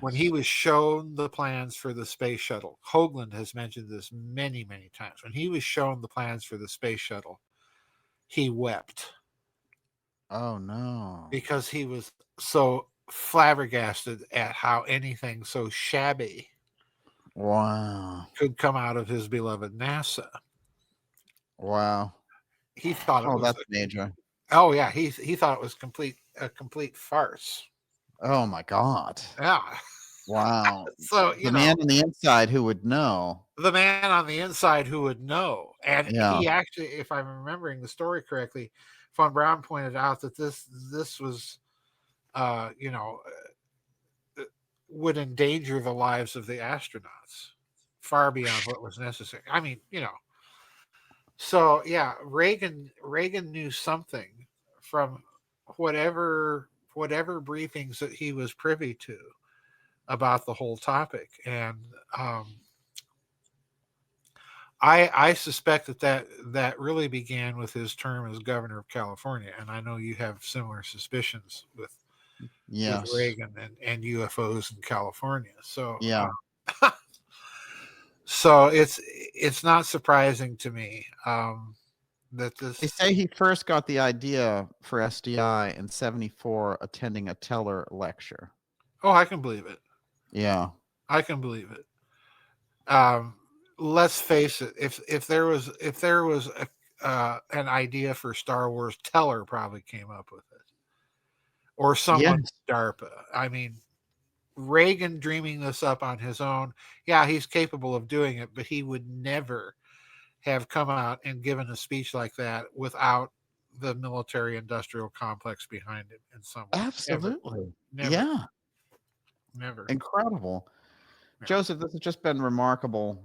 when he Yes. was shown the plans for the space shuttle, Hoagland has mentioned this many, many times. When he was shown the plans for the space shuttle, he wept Oh, no. because he was so flabbergasted at how anything so shabby Wow. could come out of his beloved NASA. Wow. He thought it Oh, was that's major. oh yeah, he thought it was a complete farce. Oh, my God. Yeah. Wow. So, The man on the inside who would know. the man on the inside who would know. And Yeah. he actually, if I'm remembering the story correctly, von Braun pointed out that this was, uh, you know, would endanger the lives of the astronauts far beyond what was necessary. I mean, so yeah, Reagan knew something from whatever briefings that he was privy to about the whole topic, and I suspect that really began with his term as governor of California, and I know you have similar suspicions with Yes. Reagan and UFOs in California. Yeah. So it's not surprising to me. that They this. say he first got the idea for SDI in '74, attending a Teller lecture. Oh, I can believe it. Yeah. I can believe it. Let's face it. If there was an idea for Star Wars, Teller probably came up with it, or someone Yes. at DARPA. I mean, Reagan dreaming this up on his own. Yeah, he's capable of doing it, but he would never have come out and given a speech like that without the military industrial complex behind it in some way. Never, Absolutely. never, Yeah. never. Incredible. Yeah. Joseph, this has just been remarkable.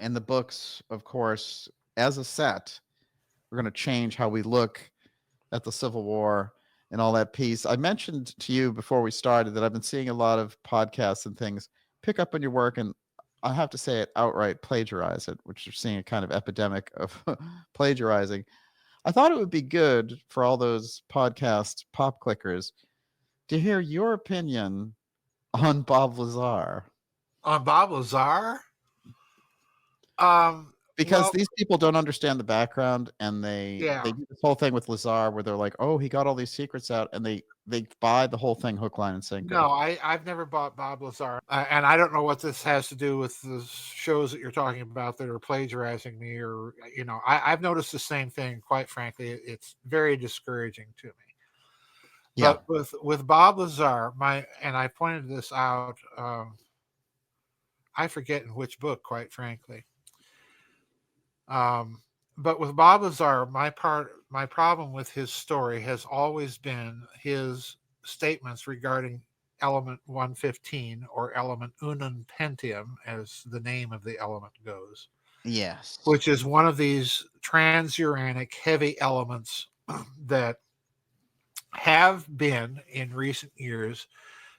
In the books, of course, as a set, we're going to change how we look at the Civil War and all that piece. I mentioned to you before we started that I've been seeing a lot of podcasts and things pick up on your work, and I have to say it outright plagiarize it, which you're seeing a kind of epidemic of plagiarizing. I thought it would be good for all those podcast pop clickers to hear your opinion on Bob Lazar. On Bob Lazar, Because well, these people don't understand the background, and they yeah. do this whole thing with Lazar where they're like, oh, he got all these secrets out, and they buy the whole thing hook, line, and sinker. No, I've never bought Bob Lazar, and I don't know what this has to do with the shows that you're talking about that are plagiarizing me, or I've noticed the same thing. Quite frankly, it's very discouraging to me. Yeah. But with Bob Lazar, and I pointed this out. I forget in which book, quite frankly. But with Bob Lazar, my problem with his story has always been his statements regarding element 115, or element unum pentium, as the name of the element goes, Yes. which is one of these transuranic heavy elements that have been in recent years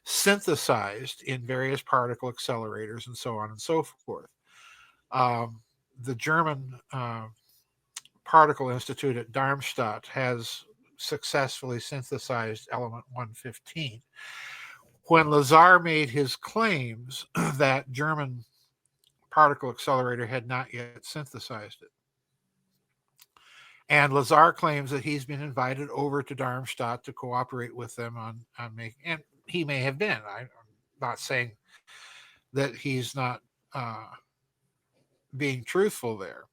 synthesized in various particle accelerators and so on and so forth. The German Particle Institute at Darmstadt has successfully synthesized element 115. When Lazar made his claims, that German particle accelerator had not yet synthesized it. And Lazar claims that he's been invited over to Darmstadt to cooperate with them on making, and he may have been. I'm not saying that he's not being truthful there.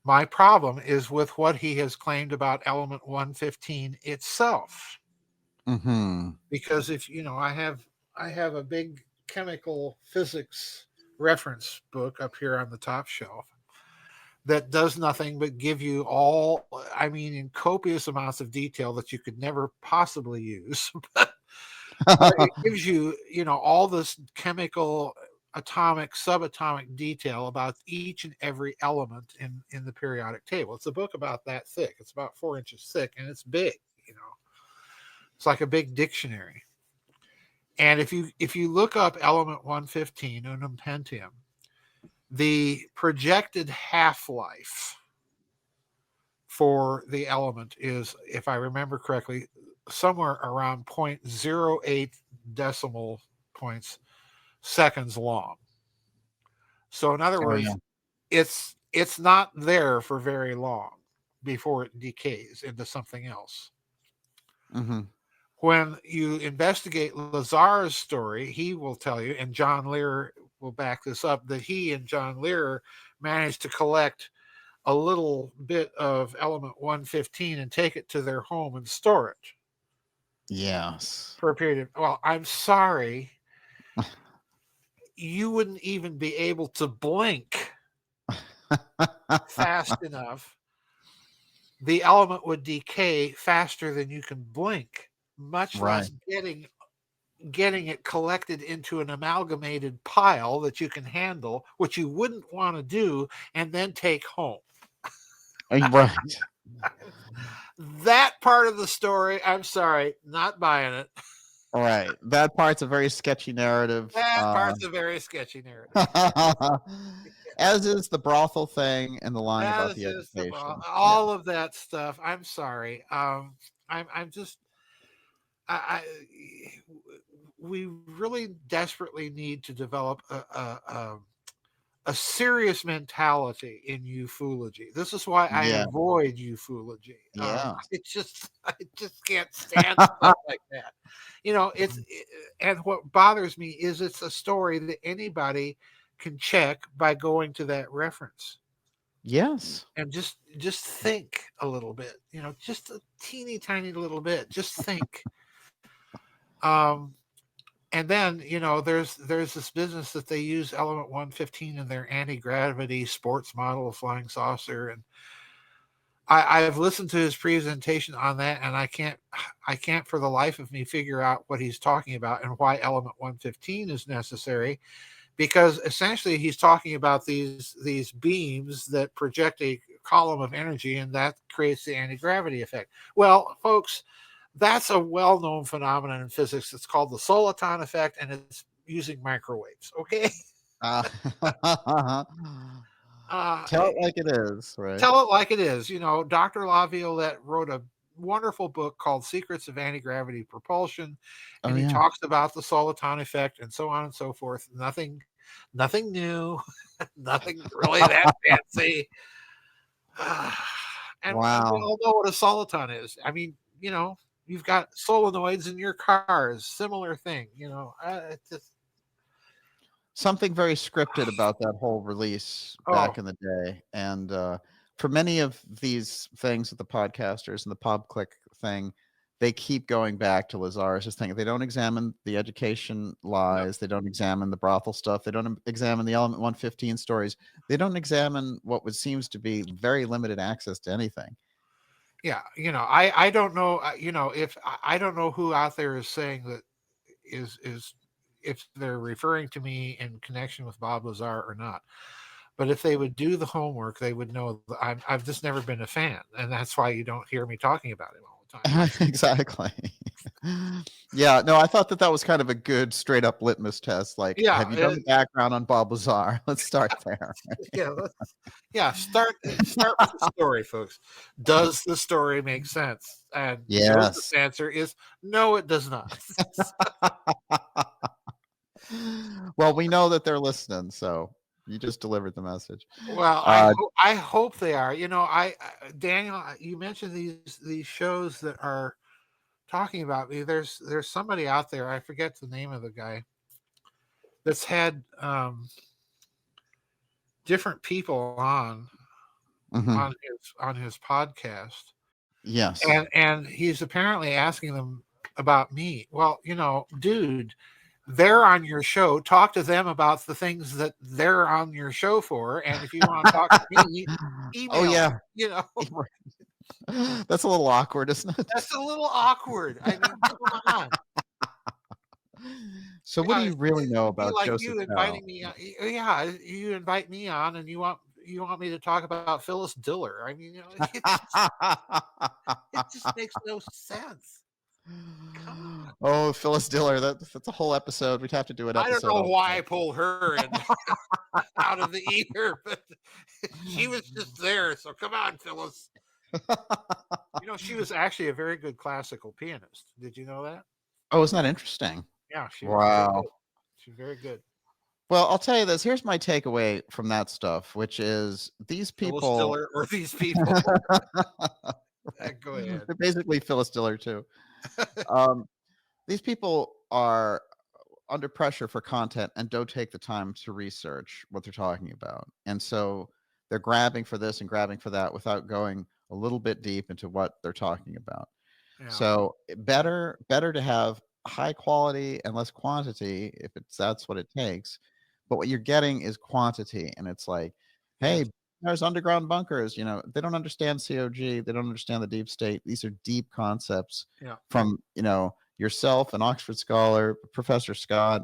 My problem is with what he has claimed about element 115 itself. Mm-hmm. Because if I have a big chemical physics reference book up here on the top shelf that does nothing but give you all, I mean, in copious amounts of detail that you could never possibly use. But it gives you, all this chemical, atomic, subatomic detail about each and every element in the periodic table. It's a book about that thick. It's about 4 inches thick, and it's big. It's like a big dictionary. And if you look up element 115, unum pentium, the projected half-life for the element is, if I remember correctly, somewhere around 0.08 decimal points seconds long. So in other words, it's not there for very long before it decays into something else. Mm-hmm. When you investigate Lazar's story, he will tell you, and John Lear will back this up, that he and John Lear managed to collect a little bit of element 115 and take it to their home and store it. Yes. For a period of, well, I'm sorry, you wouldn't even be able to blink fast enough. The element would decay faster than you can blink, much less getting it collected into an amalgamated pile that you can handle, which you wouldn't want to do, and then take home. Right. That part of the story, I'm sorry, not buying it. All right. That part's a very sketchy narrative. That part's a very sketcy narrative. As is the brothel thing and the line about As the is education. all of that stuff. I'm sorry. I'm just I we really desperately need to develop a a serious mentality in ufology. This is why I Yeah. avoid ufology. Yeah. I just can't stand stuff like that. And what bothers me is it's a story that anybody can check by going to that reference Yes. and just think a little bit. Just a teeny tiny little bit. Just think. Um, and then there's this business that they use element 115 in their anti-gravity sports model of flying saucer, and I've listened to his presentation on that, and I can't for the life of me figure out what he's talking about and why element 115 is necessary, because essentially he's talking about these beams that project a column of energy, and that creates the anti-gravity effect. Well, folks, that's a well-known phenomenon in physics. It's called the soliton effect, and it's using microwaves. Okay. Uh, uh, tell it like it is, right? Tell it like it is. Dr. Laviolette wrote a wonderful book called Secrets of Anti-Gravity Propulsion, Oh and he yeah. talks about the soliton effect and so on and so forth. Nothing new, nothing really that fancy. And we Wow. all know what a soliton is. I mean, you've got solenoids in your cars, similar thing. It's just Something very scripted about that whole release oh back in the day, and for many of these things with the podcasters and the pub click thing, they keep going back to Lazarus' thing. They don't examine the education no, lies. They don't examine the brothel stuff. They don't examine the Element 115 stories. They don't examine what seems to be very limited access to anything. yeah, I don't know, if I don't know who out there is saying that is if they're referring to me in connection with Bob Lazar or not. But if they would do the homework, they would know that I've just never been a fan, and that's why you don't hear me talking about him all the time. Exactly. Yeah, no, I thought that was kind of a good straight up litmus test. Like, Yeah, have you done the background on Bob Lazar? Let's start there. yeah, Start with the story, folks. Does the story make sense? And Joseph's Yes. answer is no, it does not. Well, we know that they're listening, so you just delivered the message. Well, I hope they are. Daniel, you mentioned these shows that are talking about me. There's somebody out there. I forget the name of the guy that's had different people Mhm. on his podcast, Yes. and he's apparently asking them about me. Well, dude, they're on your show. Talk to them about the things that they're on your show for. And if you want to talk to me, Oh email yeah. me, That's a little awkward, isn't it? That's a little awkward. I mean, come on. So what do you really know It'd be about like Joseph you Bell? inviting me. Yeah, you invite me on, and you want me to talk about Phyllis Diller. I mean, it just makes no sense. Come on. Oh, Phyllis Diller. That's a whole episode. We'd have to do an I don't episode know on why I that. pulled her in out of the ether, but she was just there. So come on, Phyllis. She was actually a very good classical pianist. Did you know that? Oh, isn't that interesting? Yeah, she was very Wow. good. She's very good. Well, I'll tell you this. Here's my takeaway from that stuff, which is these Phyllis people. Diller or these people. Right. Go ahead. They're basically Phyllis Diller too. Um, these people are under pressure for content and don't take the time to research what they're talking about, and so they're grabbing for this and grabbing for that without going a little bit deep into what they're talking about. Yeah. So better to have high quality and less quantity if that's what it takes. But what you're getting is quantity, and it's like, Yes. hey, there's underground bunkers. They don't understand COG. They don't understand the deep state. These are deep concepts Yeah. from yourself, an Oxford scholar, Professor Scott.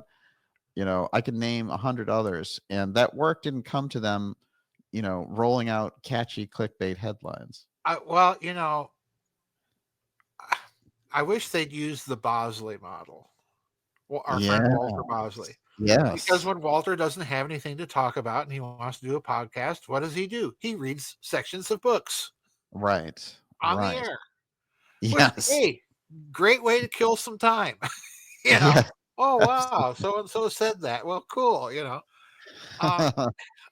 I could name 100 others, and that work didn't come to them, rolling out catchy clickbait headlines. Well, I wish they'd use the Bosley model. Well, our friend Walter Bosley. Yes. Because when Walter doesn't have anything to talk about and he wants to do a podcast, what does he do? He reads sections of books Right. on Right. the air. Which, Yes. hey, great way to kill some time. Yeah. Oh wow, so and so said that. Well, cool.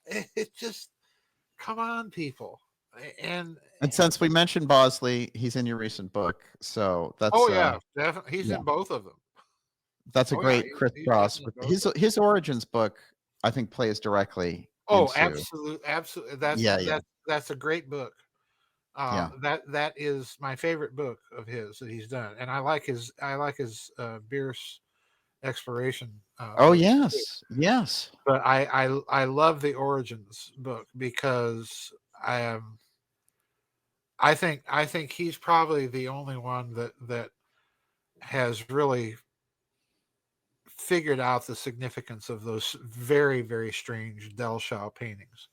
it just, come on, people. And And since we mentioned Bosley, he's in your recent book, so oh yeah, definitely, he's yeah, in both of them. that's a Oh yeah, great he's crisscross definitely with in both of them. his origins book. I think plays directly Oh, into absolutely. yeah, That's a great book. yeah. That is my favorite book of his that he's done, and I like his Bierce exploration Oh books too. yes, yes. But I love the origins book because I am I think he's probably the only one that has really figured out the significance of those very strange Delshau paintings.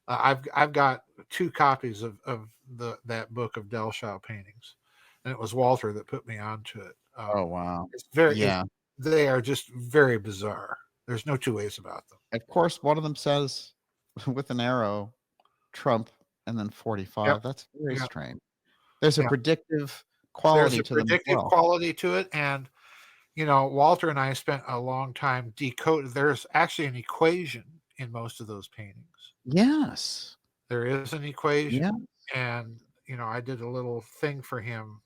I've got 2 copies of that book of Delshau paintings, and it was Walter that put me onto it. Oh wow. It's very Yeah. they are just very bizarre. There's no two ways about them. Of course, one of them says with an arrow, Trump, and then Yep. 45. That's very Yeah. strange. There's a Yeah. predictive There's quality a to them as predictive well. quality to it, and Walter and I spent a long time decode. There's actually an equation in most of those paintings. Yes. There is an equation, Yeah. and I did a little thing for him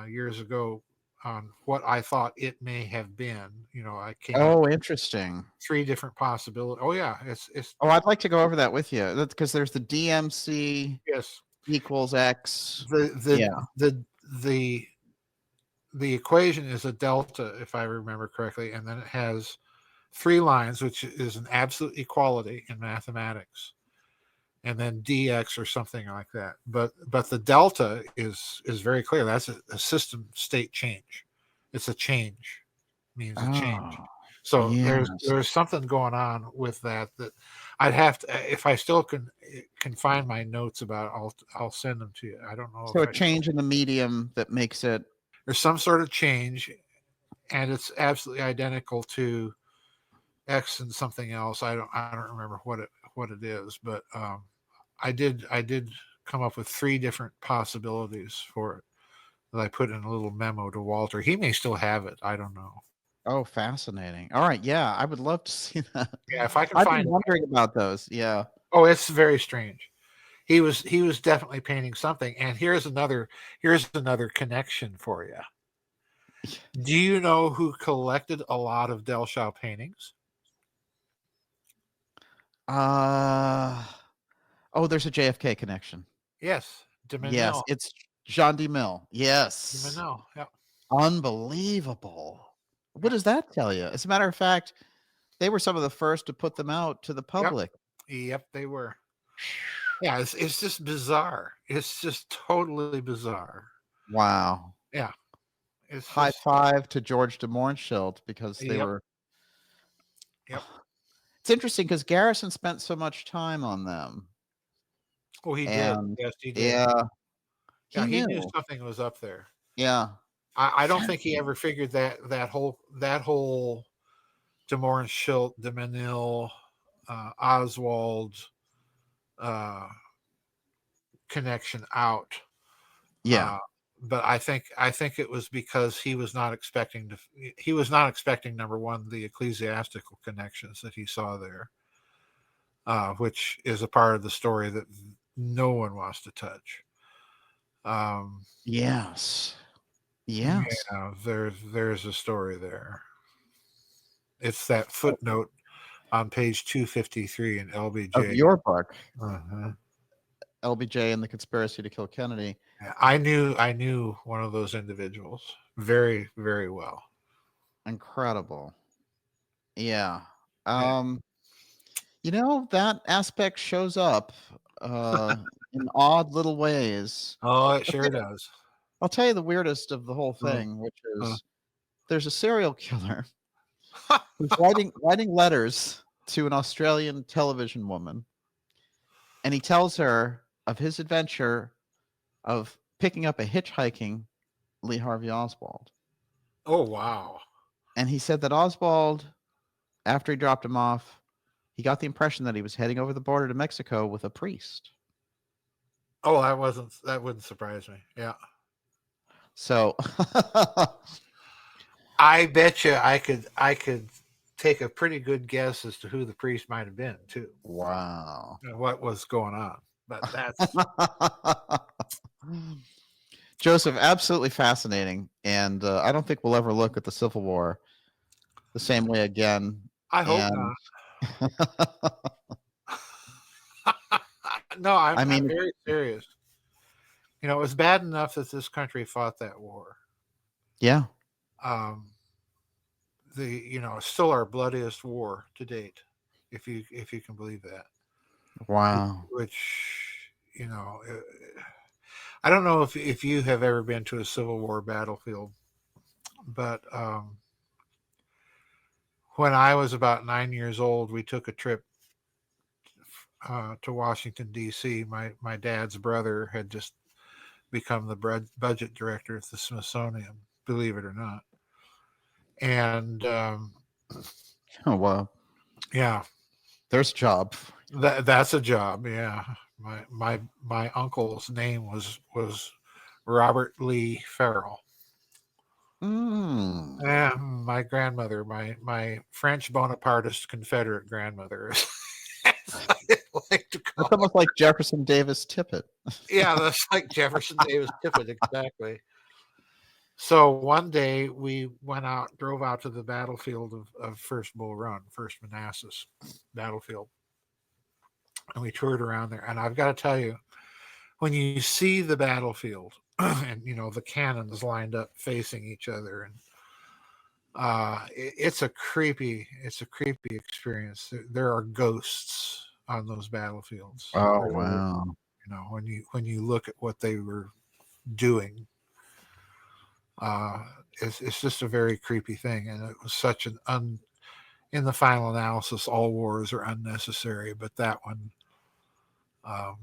years ago on what I thought it may have been. I came up Oh, with interesting. 3 different possibilities. Oh yeah, it's Oh, I'd like to go over that with you. That's because there's the DMC yes. equals X. The Yeah. the the equation is a delta, if I remember correctly, and then it has 3 lines, which is an absolute equality in mathematics, and then dx or something like that. But the delta is very clear. That's a system state change. It's a change, means a change. Oh, So yes. there's something going on with that I'd have to, if I still can find my notes about it, I'll send them to you. I don't know So if a I still, change in the medium that makes it there's some sort of change, and it's absolutely identical to X and something else. I don't remember what it is, but I did come up with 3 different possibilities for it that I put in a little memo to Walter. He may still have it. I don't know. oh, fascinating. All right, yeah, I would love to see that. Yeah, if I can I've been find it. wondering about those. Yeah. Oh, it's very strange. He was definitely painting something. And here's another connection for you. Do you know who collected a lot of Delshau paintings? Uh oh, there's a JFK connection. Yes, Yes, DeMenil. it's Jean DeMille. Yes. DeMenil. Yeah, Unbelievable. What yeah, does that tell you? As a matter of fact, they were some of the first to put them out to the yep, public. yep. They were. Yeah, it's just bizarre. It's just totally bizarre. Wow. Yeah, it's High just five to George de Mohrenschildt because they yep, were yep. it's interesting because Garrison spent so much time on them, Oh, he did. and Yes, he did. yeah, he Yeah, he knew knew. something was up there. Yeah. I don't think he ever Fascinating. figured that whole Demorin Schilt, DeMenil, Oswald uh, connection out. Yeah. Uh, but I think it was because he was not expecting, number one, the ecclesiastical connections that he saw there, which is a part of the story that no one wants to touch. Um, Yes. Yes. yeah, there's a story there. It's that footnote on page 253 in Of LBJ. your book, Uh-huh. LBJ and the Conspiracy to Kill Kennedy. I knew one of those individuals very, very well. Incredible. Yeah. Yeah. Um, that aspect shows up in odd little ways. Oh, it I'll sure tell does. I'll tell you the weirdest of the whole Uh, thing, which uh. is there's a serial killer who's writing letters to an Australian television woman, and he tells her of his adventure of picking up a hitchhiking Lee Harvey Oswald. Oh, wow. And he said that Oswald, after he dropped him off, he got the impression that he was heading over the border to Mexico with a priest. Oh, that wouldn't surprise me. Yeah. So I bet you I could take a pretty good guess as to who the priest might have been too, Wow. and what was going on. But that's Joseph, absolutely fascinating. And I don't think we'll ever look at the Civil War the same way again. I hope And not. No, I'm I mean, very serious. You know, it was bad enough that this country fought that war. yeah. Um, it's still our bloodiest war to date, if you can believe that. Wow. Which I don't know if you have ever been to a Civil War battlefield, but when I was about 9 years old, we took a trip to Washington D.C. My dad's brother had just become the budget director at the Smithsonian, believe it or not, and Oh, wow. yeah, There's a job. that's a job. Yeah, my uncle's name was Robert Lee Farrell. Mm. Yeah, my grandmother, my French Bonapartist Confederate grandmother, as I like to That's call almost like Jefferson Davis Tippit. Yeah, that's like Jefferson Davis Tippit, exactly. So one day we drove out to the battlefield of First Bull Run, First Manassas battlefield, and we toured around there. And I've got to tell you, when you see the battlefield and the cannons lined up facing each other, and it's a creepy experience. There are ghosts on those battlefields. Oh, wow. When you look at what they were doing, it's just a very creepy thing. And it was such in the final analysis, all wars are unnecessary, but that one, um,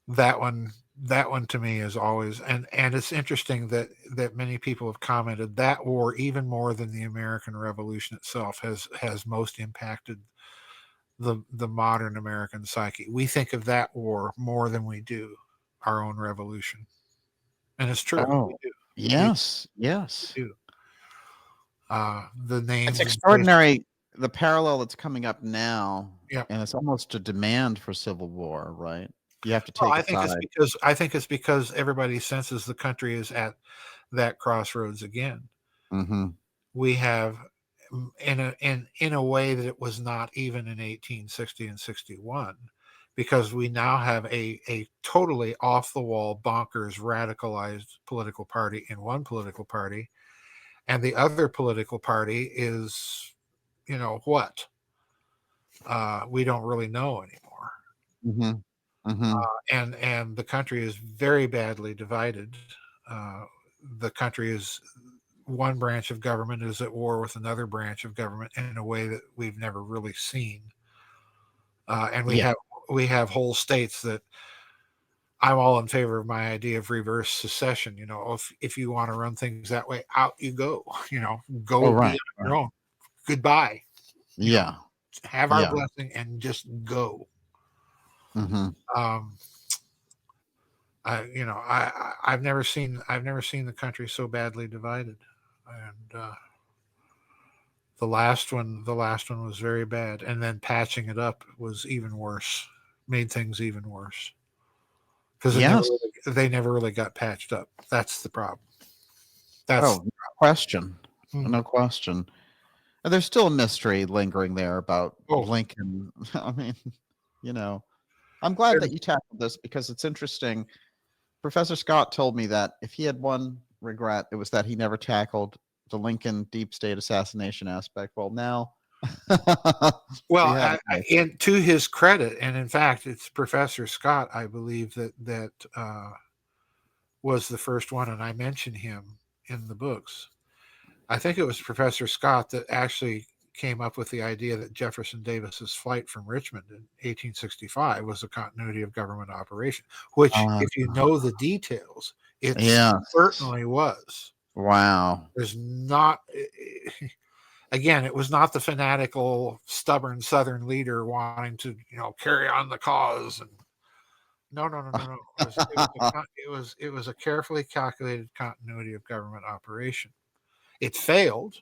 that one to me is always, and it's interesting that many people have commented that war, even more than the American Revolution itself, has most impacted the modern American psyche. We think of that war more than we do our own revolution, and it's true. Oh, We do. yes. We Yes. do. The names It's and extraordinary, the parallel that's coming up now. Yeah. And it's almost a demand for civil war, right? You have to Well, take a side. I think it's because everybody senses the country is at that crossroads again. Mm-hmm. We have, in a way that it was not even in 1860 and 61, because we now have a totally off the wall, bonkers, radicalized political party in one political party, and the other political party is, what? We don't really know anymore. Mm-hmm. Mm-hmm. And the country is very badly divided. The country is one branch of government is at war with another branch of government in a way that we've never really seen. And Yeah. we have whole states that I'm all in favor of my idea of reverse secession. If you want to run things that way, out you go. Go Oh, be right. on your own. Goodbye. Yeah. Have our Yeah. blessing and just go. Mm-hmm. I've never seen the country so badly divided, and the last one was very bad, and then patching it up was even worse, made things even worse because Yes. they never really got patched up. That's the problem. That's Oh, no question. Mhm. No question. And there's still a mystery lingering there about Oh. Lincoln. I mean, I'm glad that you tackled this because it's interesting. Professor Scott told me that if he had one regret, it was that he never tackled the Lincoln deep state assassination aspect. Well, now Well, we have it. and to his credit, and in fact, it's Professor Scott, I believe that was the first one, and I mention him in the books. I think it was Professor Scott that actually came up with the idea that Jefferson Davis's flight from Richmond in 1865 was a continuity of government operation, which, if you know the details, it certainly was. Wow. There's not, again, it was not the fanatical, stubborn Southern leader wanting to, carry on the cause. And no. It was a carefully calculated continuity of government operation. It failed,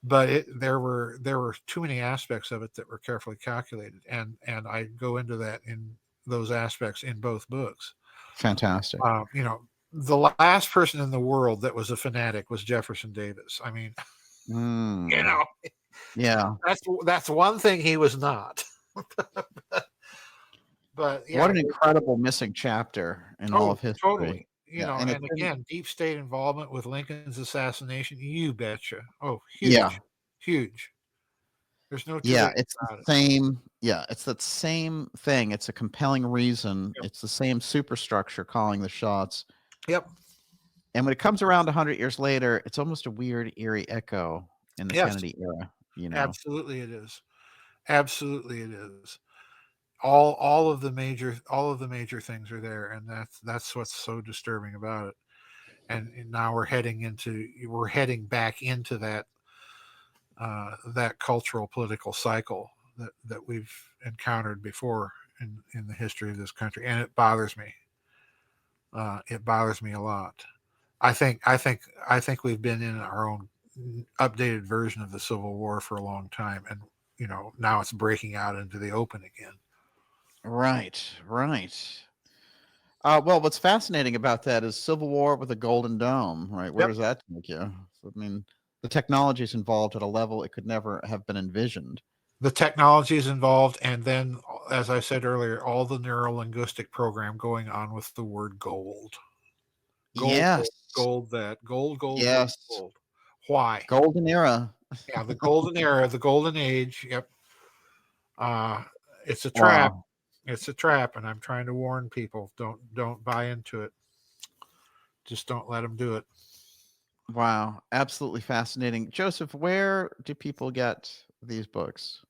but there were too many aspects of it that were carefully calculated, and I go into that in those aspects in both books. Fantastic. You know, the last person in the world that was a fanatic was Jefferson Davis. I mean, you Mm, know, yeah. that's one thing he was not. But What yeah, an incredible missing chapter in all oh, of history. totally. You Yeah, know, and it and didn't. again, deep state involvement with Lincoln's assassination, you betcha. Oh, Yeah, huge, huge. There's no two yeah, ways it's the about it. same. Yeah, it's that same thing. It's a compelling reason. Yep. It's the same superstructure calling the shots. Yep. And when it comes around 100 years later, it's almost a weird, eerie echo in the Yes, Kennedy era. You know. absolutely it is. Absolutely it is. All of the major things are there, and that's what's so disturbing about it. And now we're heading back into that cultural political cycle that we've encountered before in the history of this country, and it bothers me. It bothers me a lot. I think we've been in our own updated version of the Civil War for a long time, and now it's breaking out into the open again. Right, right. Well, what's fascinating about that is Civil War with a Golden Dome, right? Where Yep. does that take you? I mean, the technology is involved at a level it could never have been envisioned. The technology is involved, and then, as I said earlier, all the neuro linguistic program going on with the word gold, gold, Yes, gold, gold, that gold, gold, gold, yes. gold. Why? Golden era. Yeah, the golden era, the golden age. Yep. Uh, it's a trap. Wow. It's a trap, and I'm trying to warn people: don't buy into it. Just don't let them do it. Wow. Absolutely fascinating. Joseph, where do people get these books?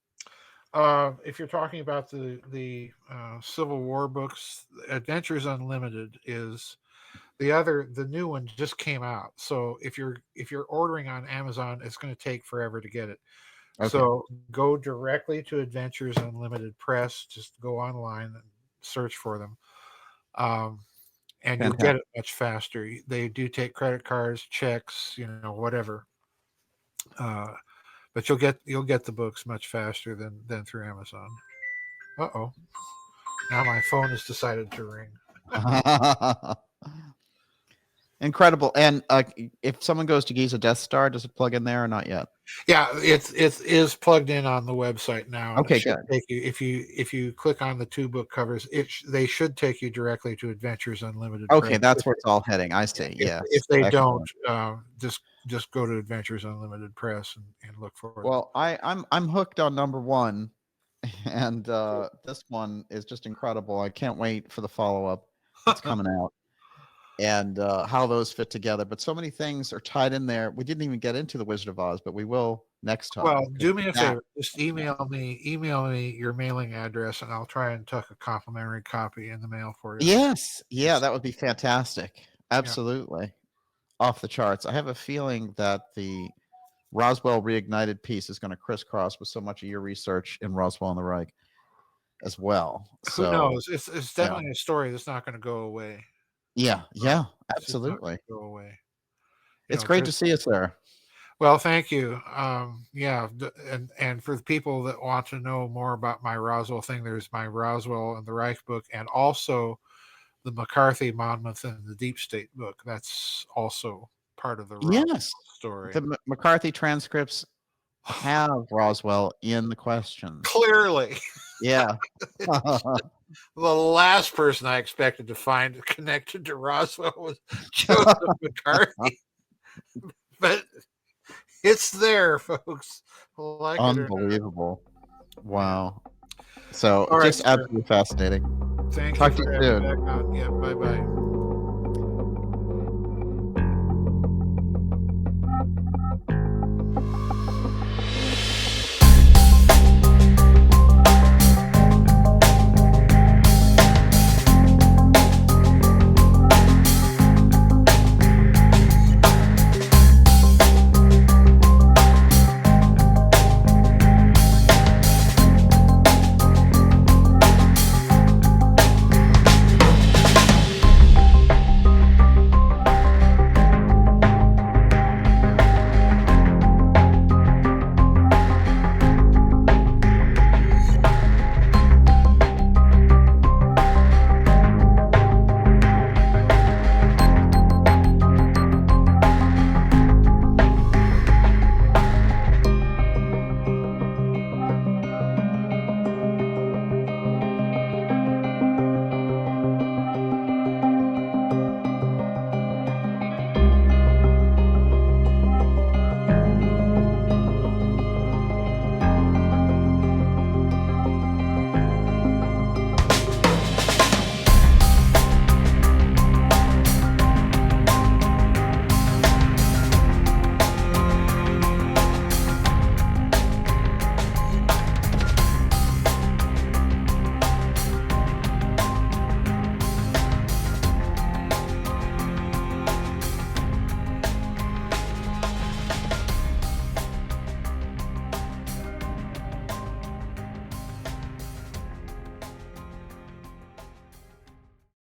If you're talking about the Civil War books, Adventures Unlimited is the new one just came out. So if you're ordering on Amazon, it's going to take forever to get it. Okay. So go directly to Adventures Unlimited Press. Just go online and search for them, um, and you'll get Fantastic. it much faster. They do take credit cards, checks, whatever. Uh, but you'll get the books much faster than through Amazon. Uh oh! Now my phone has decided to ring. Incredible. And if someone goes to Giza Death Star, does it plug in there or not yet? Yeah, it is plugged in on the website now, and it Okay, should good. take you if you click on the two book covers. They should take you directly to Adventures Unlimited Okay, Press. that's where it's all heading. I see. If Yes. they don't, Excellent. just go to Adventures Unlimited Press and look for them. Well, I'm hooked on number one, and this one is just incredible. I can't wait for the follow up that's coming out and how those fit together. But so many things are tied in there. We didn't even get into the Wizard of Oz, but we will next Well, time because do me a that. favor. Just Yeah. email me your mailing address, and I'll try and tuck a complimentary copy in the mail for you. Yes. Yeah, It's, that would be fantastic. yeah. Absolutely. Off the charts. I have a feeling that the Roswell Reignited piece is going to crisscross with so much of your research in Roswell and the Reich as well. Who So, knows? It's yeah. definitely a story that's not going to go away. Yeah. Uh, Yeah. it's just not Absolutely. going to go away. It's great to see you, sir. Well, thank you. Yeah, and for the people that want to know more about my Roswell thing, there's my Roswell and the Reich book, and also the McCarthy, Monmouth, and the Deep State book. That's also part of the Roswell Yes. story. The McCarthy transcripts have Roswell in the questions. Clearly, Yeah. the last person I expected to find connected to Roswell was Joseph McCarthy, but it's there, folks. Like it or not. Unbelievable. Wow. So All right, just sir. absolutely fascinating. Thank you Talk to for you having me soon. back on. Yeah, bye bye.